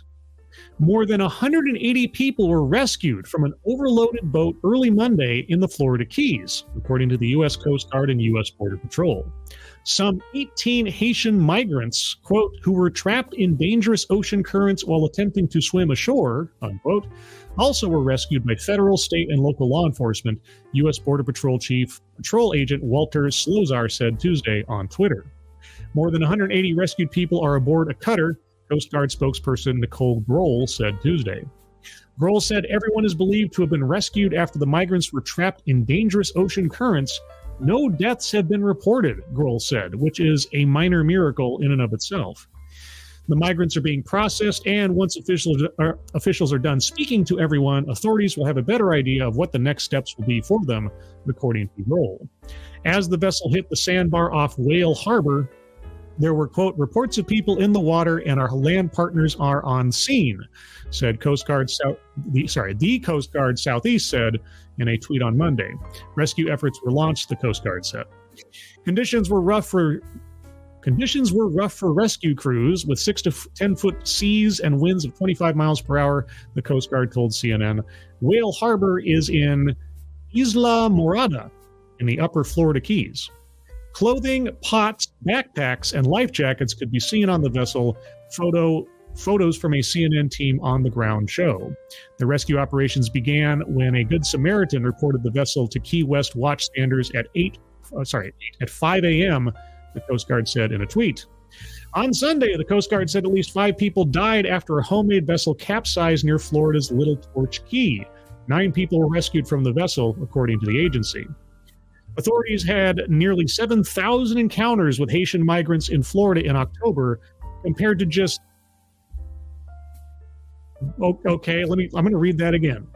More than 180 people were rescued from an overloaded boat early Monday in the Florida Keys, according to the U.S. Coast Guard and U.S. Border Patrol. Some 18 Haitian migrants, quote, who were trapped in dangerous ocean currents while attempting to swim ashore, unquote, also were rescued by federal, state, and local law enforcement, U.S. Border Patrol Chief Patrol Agent Walter Slozar said Tuesday on Twitter. More than 180 rescued people are aboard a cutter, Coast Guard spokesperson Nicole Grohl said Tuesday. Grohl said everyone is believed to have been rescued after the migrants were trapped in dangerous ocean currents. No deaths have been reported, Grohl said, which is a minor miracle in and of itself. The migrants are being processed, and once officials are done speaking to everyone, authorities will have a better idea of what the next steps will be for them, according to Grohl. As the vessel hit the sandbar off Whale Harbor, there were, quote, reports of people in the water and our land partners are on scene, said the Coast Guard Southeast said in a tweet on Monday. Rescue efforts were launched, the Coast Guard said. Conditions were rough for rescue crews with 6 to 10 foot seas and winds of 25 miles per hour, the Coast Guard told CNN. Whale Harbor is in Isla Morada in the upper Florida Keys. Clothing, pots, backpacks, and life jackets could be seen on the vessel, photos from a CNN team on the ground show. The rescue operations began when a Good Samaritan reported the vessel to Key West watchstanders at 5 a.m., the Coast Guard said in a tweet. On Sunday, the Coast Guard said at least 5 people died after a homemade vessel capsized near Florida's Little Torch Key. 9 people were rescued from the vessel, according to the agency. Authorities had nearly 7,000 encounters with Haitian migrants in Florida in October, compared to just... Okay, I'm going to read that again.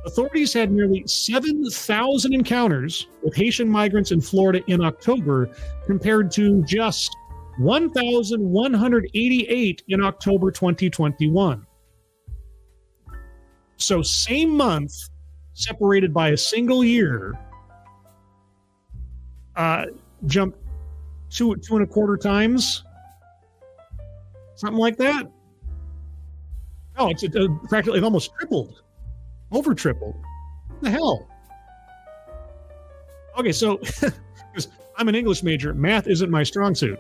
Authorities had nearly 7,000 encounters with Haitian migrants in Florida in October, compared to just 1,188 in October 2021. So same month, separated by a single year, jumped 2.25 times, something like that. Oh, it's practically, it almost tripled, over tripled. What the hell? Okay, so because I'm an English major, math isn't my strong suit.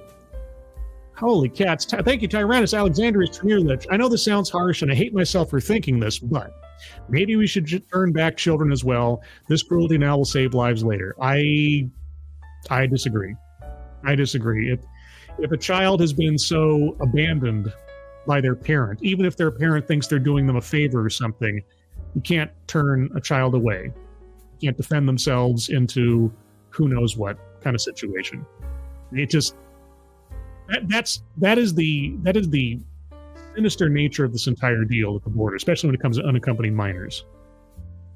Holy cats! Thank you, Tyrannus Alexandrius Tremierlich. I know this sounds harsh, and I hate myself for thinking this, but maybe we should turn back children as well. This cruelty now will save lives later. I disagree. If a child has been so abandoned by their parent, even if their parent thinks they're doing them a favor or something, you can't turn a child away. You can't defend themselves into who knows what kind of situation. It just that is the sinister nature of this entire deal at the border, especially when it comes to unaccompanied minors.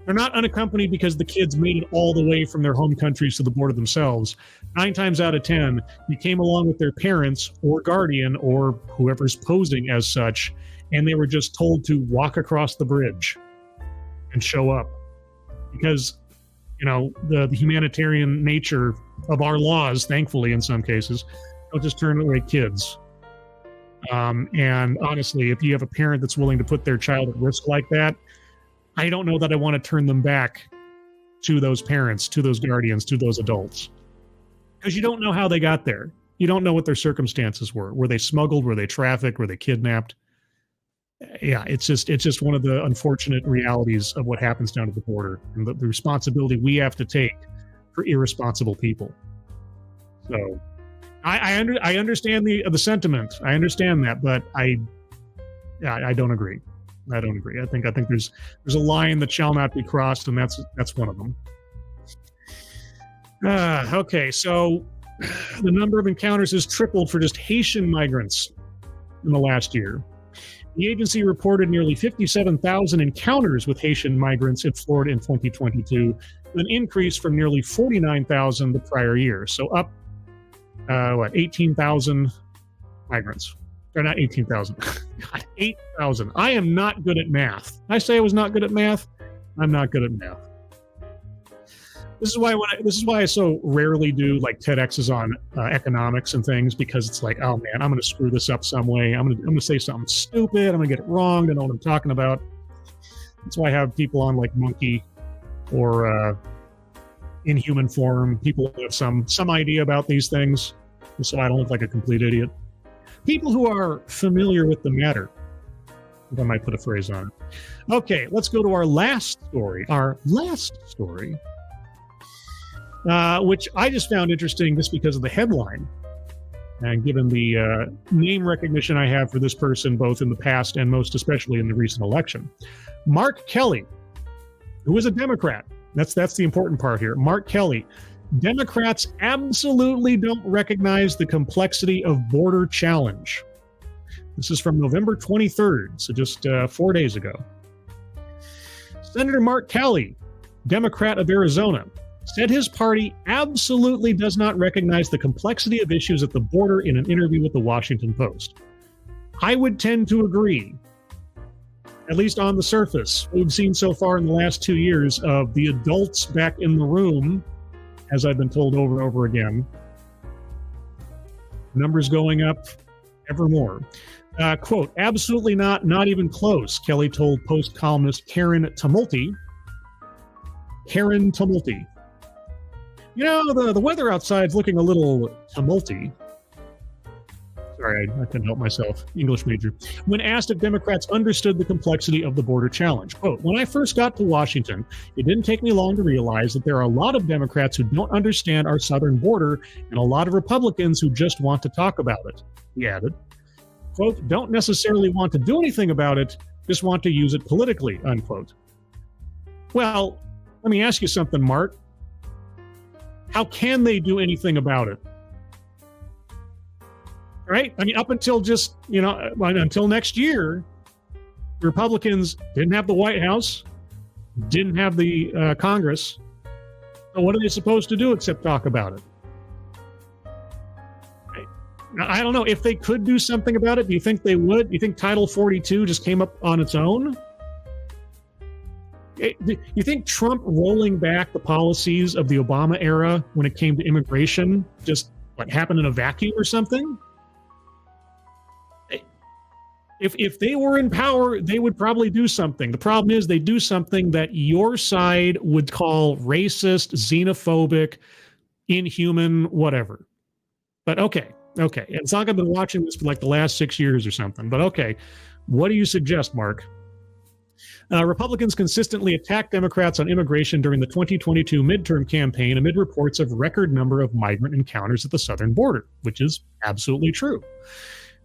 They're not unaccompanied because the kids made it all the way from their home countries to the border themselves. 9 times out of 10, they came along with their parents or guardian or whoever's posing as such, and they were just told to walk across the bridge and show up. Because, the humanitarian nature of our laws, thankfully in some cases, don't just turn away kids. And honestly, if you have a parent that's willing to put their child at risk like that, I don't know that I want to turn them back to those parents, to those guardians, to those adults. Because you don't know how they got there. You don't know what their circumstances were. Were they smuggled? Were they trafficked? Were they kidnapped? Yeah, it's just one of the unfortunate realities of what happens down at the border and the responsibility we have to take for irresponsible people. So I understand the sentiment. I understand that, but I don't agree. I don't agree. I think there's a line that shall not be crossed, and that's one of them. Okay, so the number of encounters has tripled for just Haitian migrants in the last year. The agency reported nearly 57,000 encounters with Haitian migrants in Florida in 2022, an increase from nearly 49,000 the prior year. So up, 18,000 migrants. Or not 18,000. God, 8,000. I am not good at math. I say I was not good at math. I'm not good at math. This is why I so rarely do like TEDx's on economics and things, because it's like, oh man, I'm going to screw this up some way. I'm going to say something stupid. I'm going to get it wrong. I know what I'm talking about. That's why I have people on like Monkey or Inhuman Form. People who have some idea about these things, so I don't look like a complete idiot. People who are familiar with the matter. If I might put a phrase on it. Okay, let's go to our last story. Which I just found interesting just because of the headline, and given the name recognition I have for this person, both in the past and most especially in the recent election. Mark Kelly, who is a Democrat. That's the important part here. Mark Kelly. Democrats absolutely don't recognize the complexity of border challenge. This is from November 23rd, so just 4 days ago. Senator Mark Kelly, Democrat of Arizona, said his party absolutely does not recognize the complexity of issues at the border in an interview with the Washington Post. I would tend to agree, at least on the surface. What we've seen so far in the last 2 years of the adults back in the room, as I've been told over and over again, numbers going up ever more. Quote, absolutely not even close, Kelly told Post columnist Karen Tumulty. You know, the weather outside's looking a little tumulty. Sorry, I couldn't help myself. English major. When asked if Democrats understood the complexity of the border challenge. Quote, when I first got to Washington, it didn't take me long to realize that there are a lot of Democrats who don't understand our southern border and a lot of Republicans who just want to talk about it, he added. Quote, don't necessarily want to do anything about it, just want to use it politically, unquote. Well, let me ask you something, Mark. How can they do anything about it? Right? I mean, up until just, until next year, the Republicans didn't have the White House, didn't have the Congress. So what are they supposed to do except talk about it? I don't know. If they could do something about it, do you think they would? Do you think Title 42 just came up on its own? You think Trump rolling back the policies of the Obama era when it came to immigration just happened in a vacuum or something? If they were in power, they would probably do something. The problem is they do something that your side would call racist, xenophobic, inhuman, whatever. But okay. It's not like I've been watching this for like the last 6 years or something. But okay, what do you suggest, Mark? Republicans consistently attacked Democrats on immigration during the 2022 midterm campaign amid reports of record number of migrant encounters at the southern border, which is absolutely true.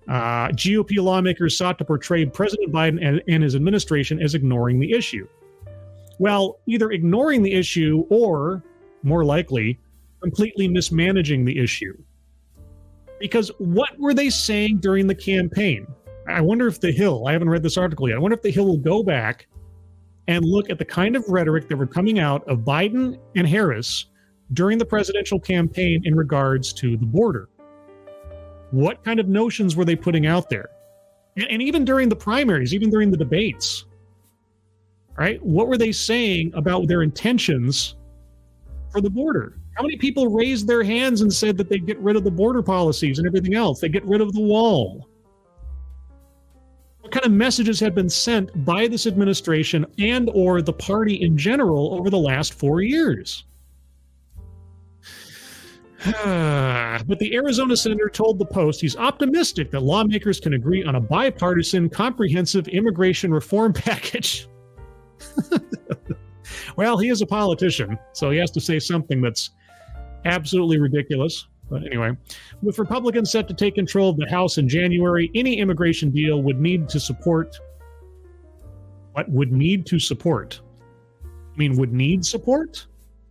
GOP lawmakers sought to portray President Biden and his administration as ignoring the issue. Well, either ignoring the issue or, more likely, completely mismanaging the issue. Because what were they saying during the campaign? I wonder if the Hill, I haven't read this article yet, I wonder if the Hill will go back and look at the kind of rhetoric that were coming out of Biden and Harris during the presidential campaign in regards to the border. What kind of notions were they putting out there? And even during the primaries, even during the debates, right? What were they saying about their intentions for the border? How many people raised their hands and said that they'd get rid of the border policies and everything else? They get rid of the wall. What kind of messages have been sent by this administration and or the party in general over the last 4 years? But the Arizona senator told the Post he's optimistic that lawmakers can agree on a bipartisan, comprehensive immigration reform package. Well, he is a politician, so he has to say something that's absolutely ridiculous. But anyway, with Republicans set to take control of the House in January, any immigration deal would need to support. What would need to support? I mean, would need support?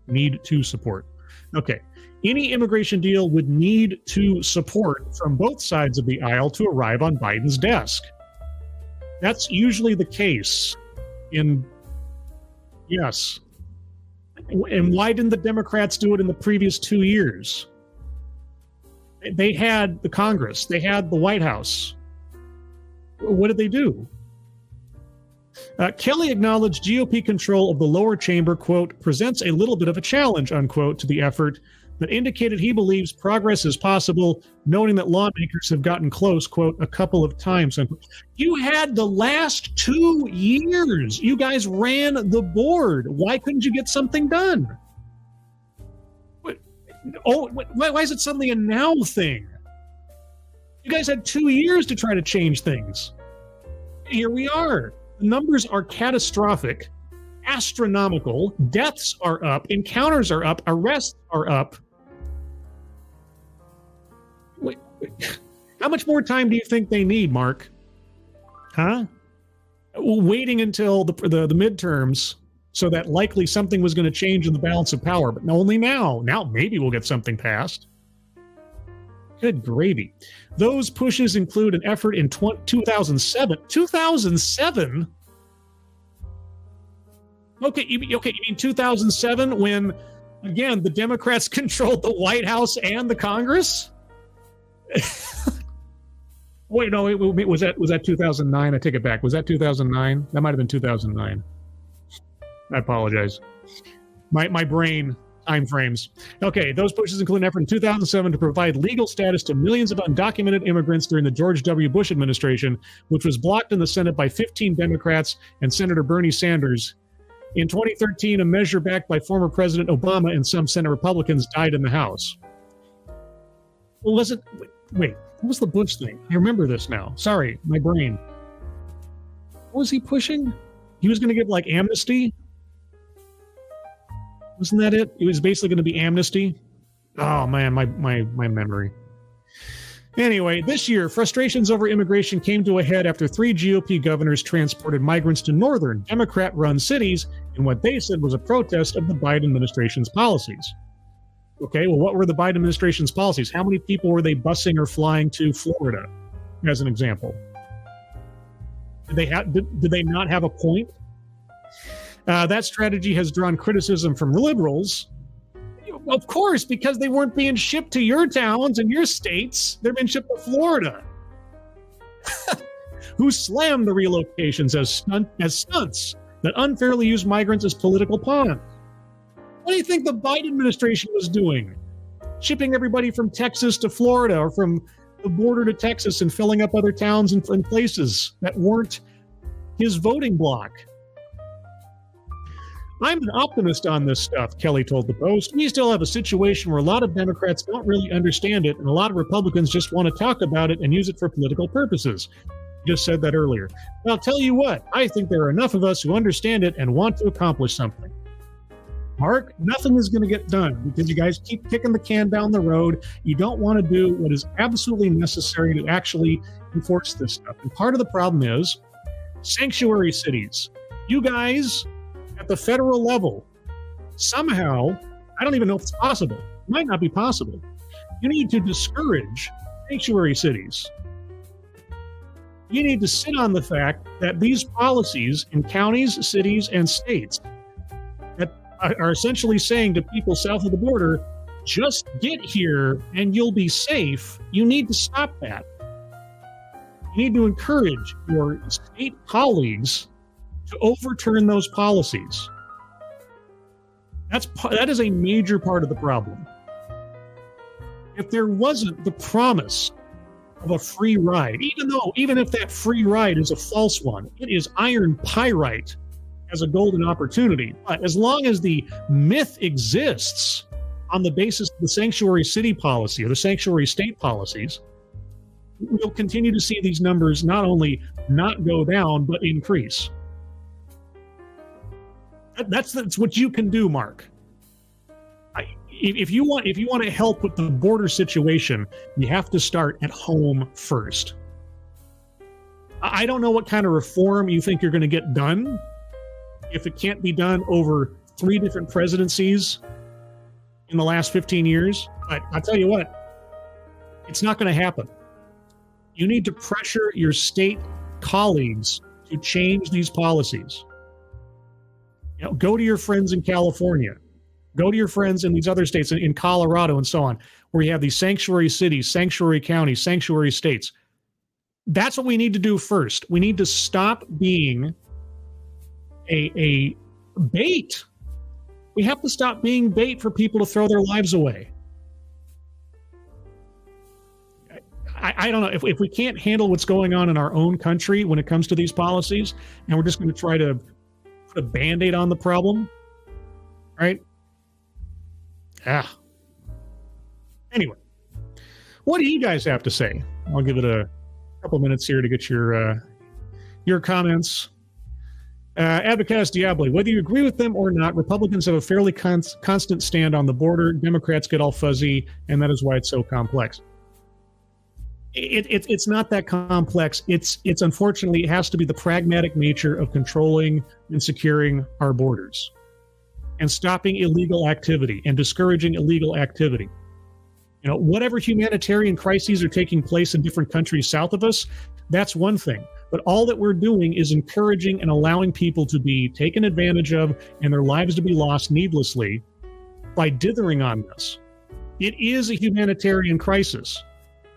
Need to support. Okay. Any immigration deal would need to support from both sides of the aisle to arrive on Biden's desk. That's usually the case yes. And why didn't the Democrats do it in the previous 2 years? They had the Congress. They had the White House. What did they do? Kelly acknowledged GOP control of the lower chamber, quote, presents a little bit of a challenge, unquote, to the effort, but indicated he believes progress is possible, noting that lawmakers have gotten close, quote, a couple of times. Unquote. You had the last 2 years. You guys ran the board. Why couldn't you get something done? Why is it suddenly a now thing? You guys had 2 years to try to change things. Here we are. The numbers are catastrophic, astronomical. Deaths are up, encounters are up, arrests are up. Wait. How much more time do you think they need, Mark? Huh? Waiting until the midterms so that likely something was going to change in the balance of power, but only now. Now maybe we'll get something passed. Good gravy. Those pushes include an effort in 2007. 2007? Okay, you mean 2007 when, again, the Democrats controlled the White House and the Congress? Wait, no, was that 2009? I take it back. Was that 2009? That might have been 2009. I apologize. My brain time frames. Okay, those pushes include an effort in 2007 to provide legal status to millions of undocumented immigrants during the George W. Bush administration, which was blocked in the Senate by 15 Democrats and Senator Bernie Sanders. In 2013, a measure backed by former President Obama and some Senate Republicans died in the House. Well, was it? Wait, what was the Bush thing? I remember this now. Sorry, my brain. What was he pushing? He was going to give like amnesty? Wasn't that it? It was basically going to be amnesty. Oh man, my memory. Anyway, this year, frustrations over immigration came to a head after 3 GOP governors transported migrants to northern Democrat-run cities in what they said was a protest of the Biden administration's policies. Okay, well, what were the Biden administration's policies? How many people were they busing or flying to Florida, as an example? Did they not have a point? That strategy has drawn criticism from liberals. Of course, because they weren't being shipped to your towns and your states. They're being shipped to Florida. Who slammed the relocations as stunts that unfairly use migrants as political pawns. What do you think the Biden administration was doing? Shipping everybody from Texas to Florida or from the border to Texas and filling up other towns and places that weren't his voting bloc. I'm an optimist on this stuff, Kelly told the Post. We still have a situation where a lot of Democrats don't really understand it, and a lot of Republicans just want to talk about it and use it for political purposes. Just said that earlier. But I'll tell you what, I think there are enough of us who understand it and want to accomplish something. Mark, nothing is going to get done because you guys keep kicking the can down the road. You don't want to do what is absolutely necessary to actually enforce this stuff. And part of the problem is sanctuary cities. You guys at the federal level, somehow, I don't even know if it's possible. It might not be possible. You need to discourage sanctuary cities. You need to sit on the fact that these policies in counties, cities, and states that are essentially saying to people south of the border, just get here and you'll be safe. You need to stop that. You need to encourage your state colleagues to overturn those policies. That is a major part of the problem. If there wasn't the promise of a free ride, even if that free ride is a false one, it is iron pyrite as a golden opportunity. But as long as the myth exists on the basis of the sanctuary city policy or the sanctuary state policies, we'll continue to see these numbers not only not go down, but increase. That's what you can do, Mark. If you want to help with the border situation, you have to start at home first. I don't know what kind of reform you think you're going to get done if it can't be done over 3 different presidencies in the last 15 years. But I'll tell you what, it's not going to happen. You need to pressure your state colleagues to change these policies. Go to your friends in California. Go to your friends in these other states, in Colorado and so on, where you have these sanctuary cities, sanctuary counties, sanctuary states. That's what we need to do first. We need to stop being a bait. We have to stop being bait for people to throw their lives away. I don't know, if we can't handle what's going on in our own country when it comes to these policies, and we're just going to try to put a Band-Aid on the problem, right? Anyway, what do you guys have to say? I'll give it a couple minutes here to get your comments. Abacus Diablo, whether you agree with them or not, Republicans have a fairly constant stand on the border. Democrats get all fuzzy, and that is why it's so complex. It's not that complex. It's unfortunately, it has to be the pragmatic nature of controlling and securing our borders and stopping illegal activity and discouraging illegal activity. Whatever humanitarian crises are taking place in different countries south of us, that's one thing. But all that we're doing is encouraging and allowing people to be taken advantage of and their lives to be lost needlessly by dithering on this. It is a humanitarian crisis.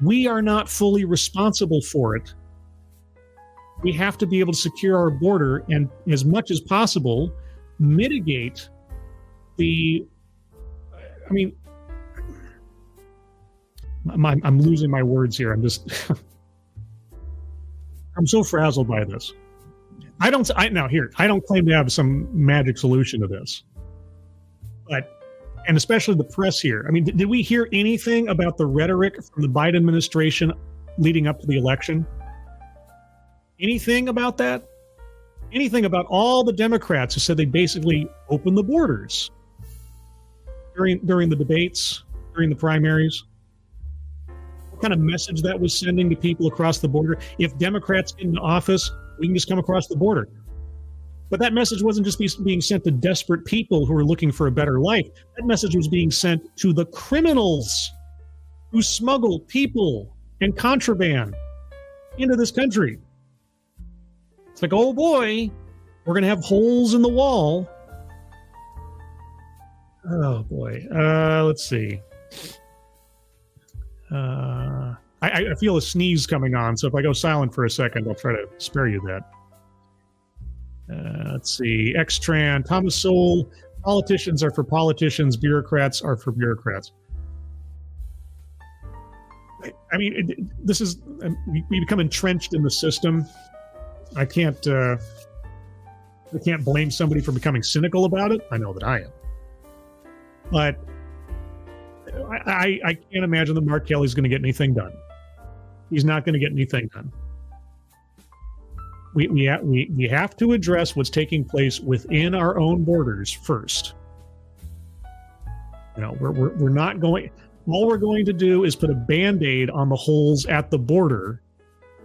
We are not fully responsible for it. We have to be able to secure our border and, as much as possible, mitigate I'm losing my words here. I'm so frazzled by this. I don't claim to have some magic solution to this, and especially the press here. Did we hear anything about the rhetoric from the Biden administration leading up to the election? Anything about that? Anything about all the Democrats who said they basically opened the borders during the debates, during the primaries? What kind of message that was sending to people across the border? If Democrats get into office, we can just come across the border. But that message wasn't just being sent to desperate people who are looking for a better life. That message was being sent to the criminals who smuggle people and contraband into this country. It's like, oh boy, we're going to have holes in the wall. Oh boy. Let's see. I feel a sneeze coming on, so if I go silent for a second, I'll try to spare you that. Let's see. Extran, Thomas Sowell, politicians are for politicians, bureaucrats are for bureaucrats. This is, we become entrenched in the system. I can't blame somebody for becoming cynical about it. I know that I am. But I can't imagine that Mark Kelly's going to get anything done. He's not going to get anything done. We have to address what's taking place within our own borders first. We're not going. All we're going to do is put a Band-Aid on the holes at the border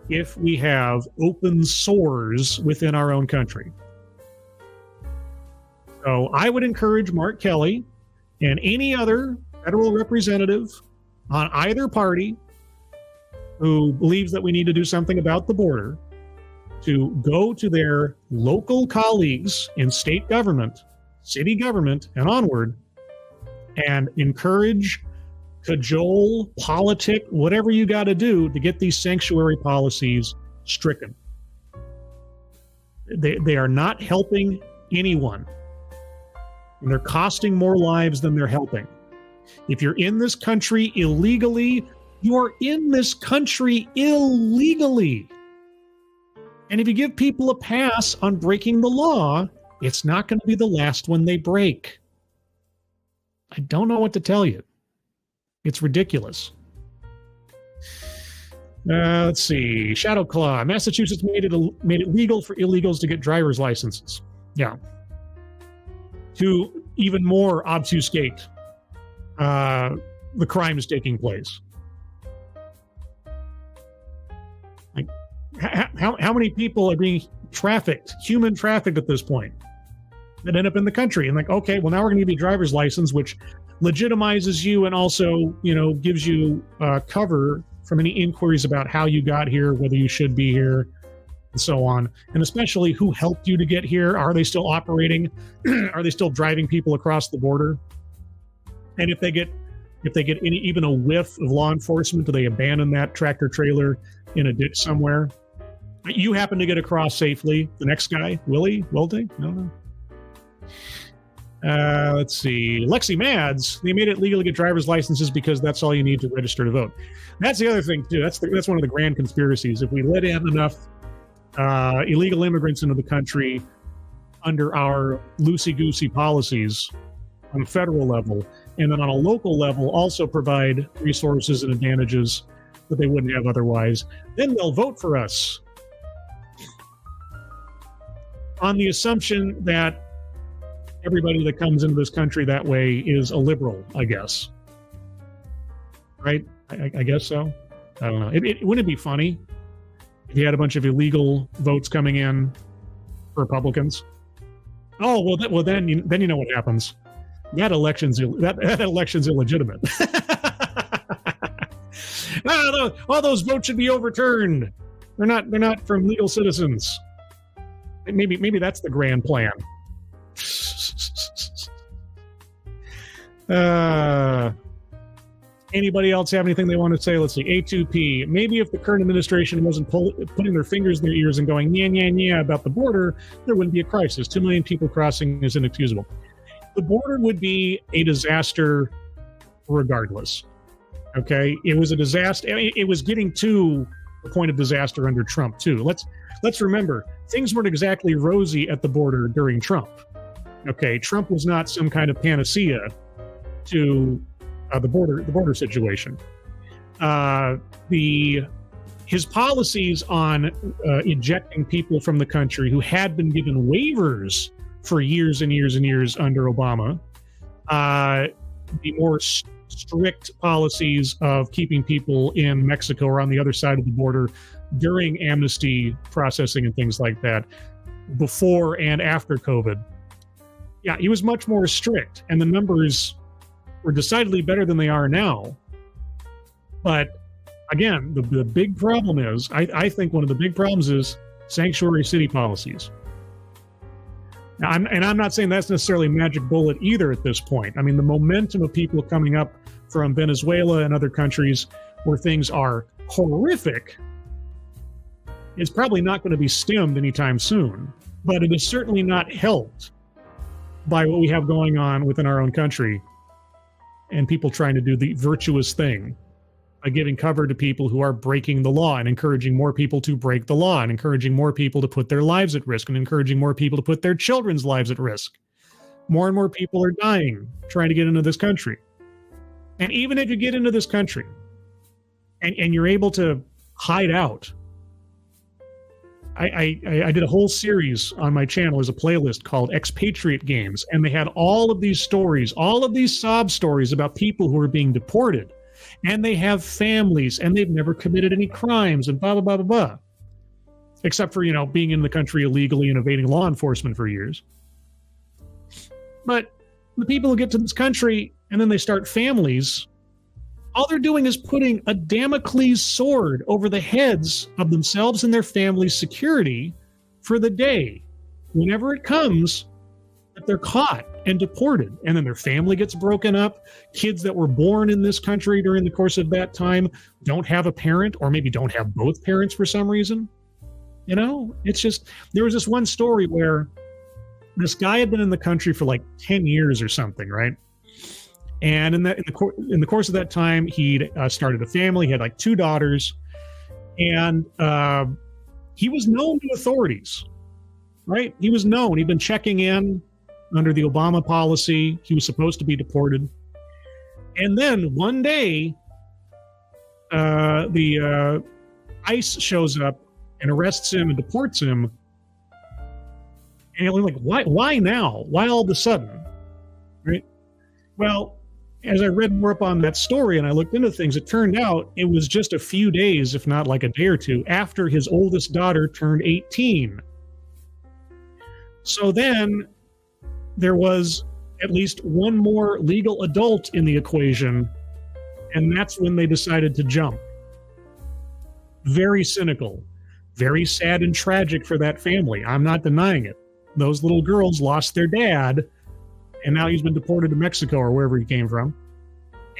if we have open sores within our own country. So I would encourage Mark Kelly and any other federal representative on either party who believes that we need to do something about the border to go to their local colleagues in state government, city government, and onward, and encourage, cajole, politic, whatever you got to do to get these sanctuary policies stricken. They are not helping anyone. And they're costing more lives than they're helping. If you're in this country illegally, you are in this country illegally. And if you give people a pass on breaking the law, it's not going to be the last one they break. I don't know what to tell you. It's ridiculous. Let's see. Shadow Claw. Massachusetts made it legal for illegals to get driver's licenses. Yeah. To even more obfuscate the crimes taking place. Like, how many people are being trafficked, human trafficked at this point, that end up in the country? And like, okay, well, now we're going to give you a driver's license, which legitimizes you and also, gives you cover from any inquiries about how you got here, whether you should be here, and so on. And especially who helped you to get here. Are they still operating? Are they still driving people across the border? And if they get even a whiff of law enforcement, do they abandon that tractor trailer in a ditch somewhere? You happen to get across safely. The next guy, will they? No. Let's see. Lexi Mads, they made it legal to get driver's licenses because that's all you need to register to vote. That's the other thing, too. That's one of the grand conspiracies. If we let in enough illegal immigrants into the country under our loosey-goosey policies on a federal level, and then on a local level also provide resources and advantages that they wouldn't have otherwise, then they'll vote for us on the assumption that everybody that comes into this country that way is a liberal, I guess. Right? I guess so. I don't know. Wouldn't it be funny if you had a bunch of illegal votes coming in for Republicans? Oh, well, then you know what happens. That election's illegitimate. All those votes should be overturned. They're not from legal citizens. Maybe that's the grand plan. Anybody else have anything they want to say? Let's see. A2P. Maybe if the current administration wasn't putting their fingers in their ears and going, yeah, about the border, there wouldn't be a crisis. 2 million people crossing is inexcusable. The border would be a disaster regardless. Okay? It was a disaster. It was getting to the point of disaster under Trump, too. Let's remember, things weren't exactly rosy at the border during Trump. Okay? Trump was not some kind of panacea to the border situation. His policies on ejecting people from the country who had been given waivers for years and years and years under Obama, the more strict policies of keeping people in Mexico or on the other side of the border during amnesty processing and things like that, before and after COVID. Yeah, he was much more strict, and the numbers were decidedly better than they are now. But again, the big problem is, I think one of the big problems is sanctuary city policies. Now, I'm not saying that's necessarily a magic bullet either at this point. I mean, the momentum of people coming up from Venezuela and other countries where things are horrific is probably not going to be stemmed anytime soon. But it is certainly not helped by what we have going on within our own country and people trying to do the virtuous thing by giving cover to people who are breaking the law and encouraging more people to break the law and encouraging more people to put their lives at risk and encouraging more people to put their children's lives at risk. More and more people are dying trying to get into this country. And even if you get into this country and you're able to hide out, I did a whole series on my channel as a playlist called Expatriate Games, and they had all of these stories, all of these sob stories about people who are being deported, and they have families, and they've never committed any crimes, and blah, blah, blah, blah, blah. Except for, being in the country illegally and evading law enforcement for years. But the people who get to this country, and then they start families, all they're doing is putting a Damocles sword over the heads of themselves and their family's security for the day, whenever it comes, that they're caught and deported. And then their family gets broken up. Kids that were born in this country during the course of that time don't have a parent, or maybe don't have both parents for some reason. It's just, there was this one story where this guy had been in the country for like 10 years or something, right? And in the course of that time, he'd started a family. He had like 2 daughters, and he was known to authorities, right? He was known. He'd been checking in under the Obama policy. He was supposed to be deported. And then one day, the ICE shows up and arrests him and deports him. And you're like, why now? Why all of a sudden? Right? Well, as I read more up on that story and I looked into things, it turned out it was just a few days, if not like a day or two, after his oldest daughter turned 18. So then there was at least one more legal adult in the equation, and that's when they decided to jump. Very cynical, very sad and tragic for that family. I'm not denying it. Those little girls lost their dad, and now he's been deported to Mexico or wherever he came from.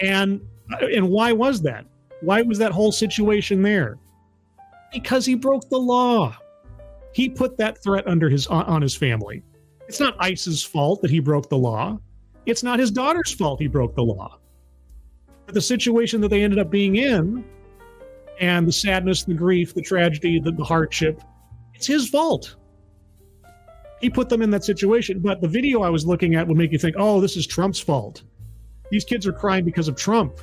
And why was that? Why was that whole situation there? Because he broke the law. He put that threat on his family. It's not ICE's fault that he broke the law. It's not his daughter's fault he broke the law. But the situation that they ended up being in, and the sadness, the grief, the tragedy, the hardship, it's his fault. He put them in that situation. But the video I was looking at would make you think, oh, this is Trump's fault. These kids are crying because of Trump.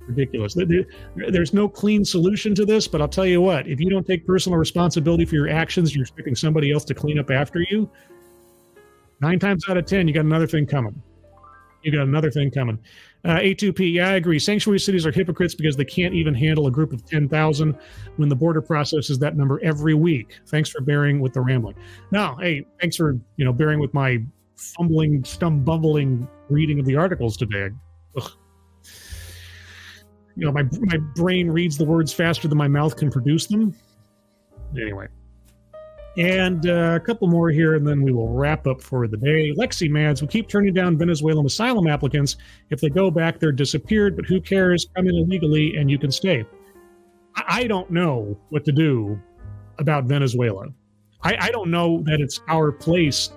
Ridiculous. There's no clean solution to this, but I'll tell you what, if you don't take personal responsibility for your actions, you're expecting somebody else to clean up after you, 9 times out of 10, you got another thing coming. A2P, yeah, I agree. Sanctuary cities are hypocrites because they can't even handle a group of 10,000 when the border processes that number every week. Thanks for bearing with the rambling. No, hey, thanks for bearing with my fumbling, bumbling reading of the articles today. Ugh. My brain reads the words faster than my mouth can produce them. Anyway. And a couple more here, and then we will wrap up for the day. Lexi Mads, we keep turning down Venezuelan asylum applicants. If they go back, they're disappeared, but who cares? Come in illegally, and you can stay. I don't know what to do about Venezuela. I don't know that it's our place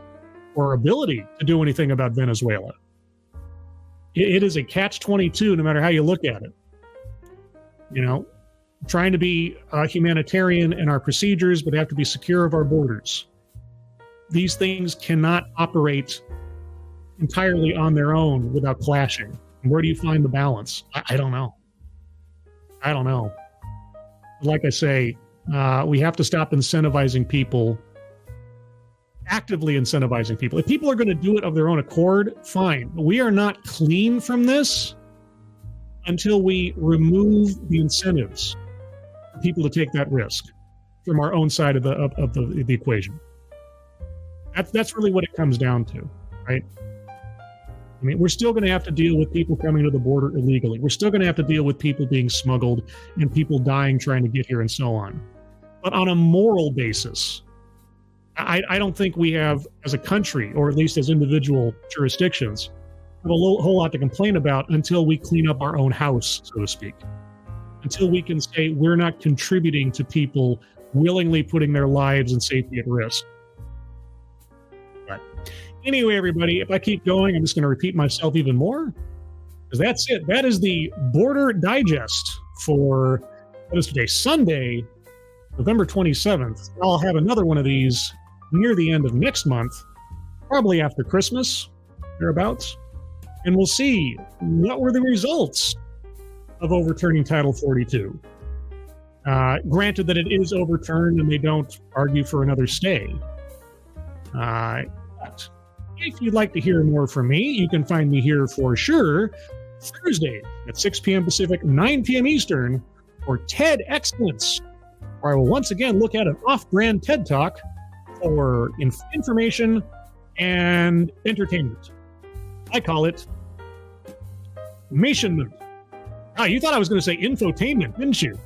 or ability to do anything about Venezuela. It is a catch-22, no matter how you look at it. Trying to be humanitarian in our procedures, but have to be secure of our borders. These things cannot operate entirely on their own without clashing. And where do you find the balance? I don't know. Like I say, we have to stop incentivizing people, actively incentivizing people. If people are going to do it of their own accord, fine. But we are not clean from this until we remove the incentives for people to take that risk from our own side of the equation. That's really what it comes down to, right? I mean, we're still going to have to deal with people coming to the border illegally. We're still going to have to deal with people being smuggled and people dying trying to get here and so on. But on a moral basis, I don't think we have, as a country, or at least as individual jurisdictions, have a whole lot to complain about until we clean up our own house, so to speak. Until we can say we're not contributing to people willingly putting their lives and safety at risk. But anyway, everybody, if I keep going, I'm just going to repeat myself even more, because that's it. That is the Border Digest for, what is today, Sunday, November 27th. I'll have another one of these near the end of next month, probably after Christmas, thereabouts. And we'll see what were the results of overturning Title 42. Granted that it is overturned and they don't argue for another stay. But if you'd like to hear more from me, you can find me here for sure Thursday at 6 p.m. Pacific, 9 p.m. Eastern for TED Excellence, where I will once again look at an off-brand TED Talk for information and entertainment. I call it Mationment. Ah, you thought I was going to say infotainment, didn't you?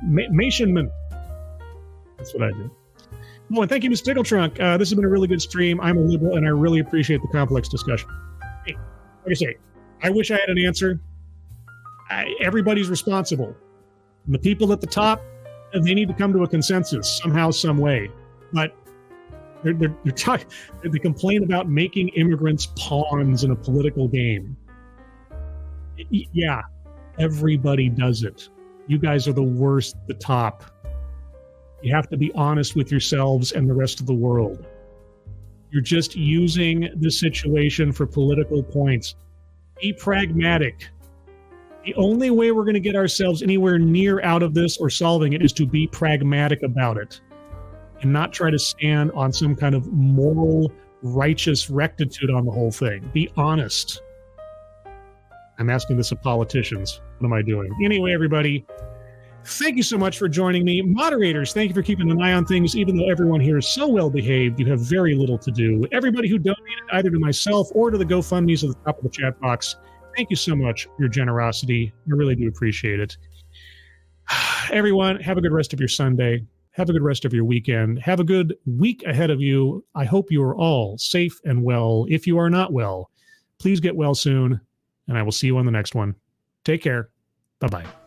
Mationment. That's what I do. Oh, and thank you, Ms. Tickletrunk. This has been a really good stream. I'm a liberal, and I really appreciate the complex discussion. Hey, like I say, I wish I had an answer. Everybody's responsible. And the people at the top, they need to come to a consensus somehow, some way. But they complain about making immigrants pawns in a political game. Yeah, everybody does it. You guys are the worst at the top. You have to be honest with yourselves and the rest of the world. You're just using the situation for political points. Be pragmatic. The only way we're going to get ourselves anywhere near out of this or solving it is to be pragmatic about it and not try to stand on some kind of moral, righteous rectitude on the whole thing. Be honest. I'm asking this of politicians. What am I doing? Anyway, everybody, thank you so much for joining me. Moderators, thank you for keeping an eye on things. Even though everyone here is so well behaved, you have very little to do. Everybody who donated either to myself or to the GoFundMe's at the top of the chat box, thank you so much for your generosity. I really do appreciate it. Everyone, have a good rest of your Sunday. Have a good rest of your weekend. Have a good week ahead of you. I hope you are all safe and well. If you are not well, please get well soon, and I will see you on the next one. Take care. Bye-bye.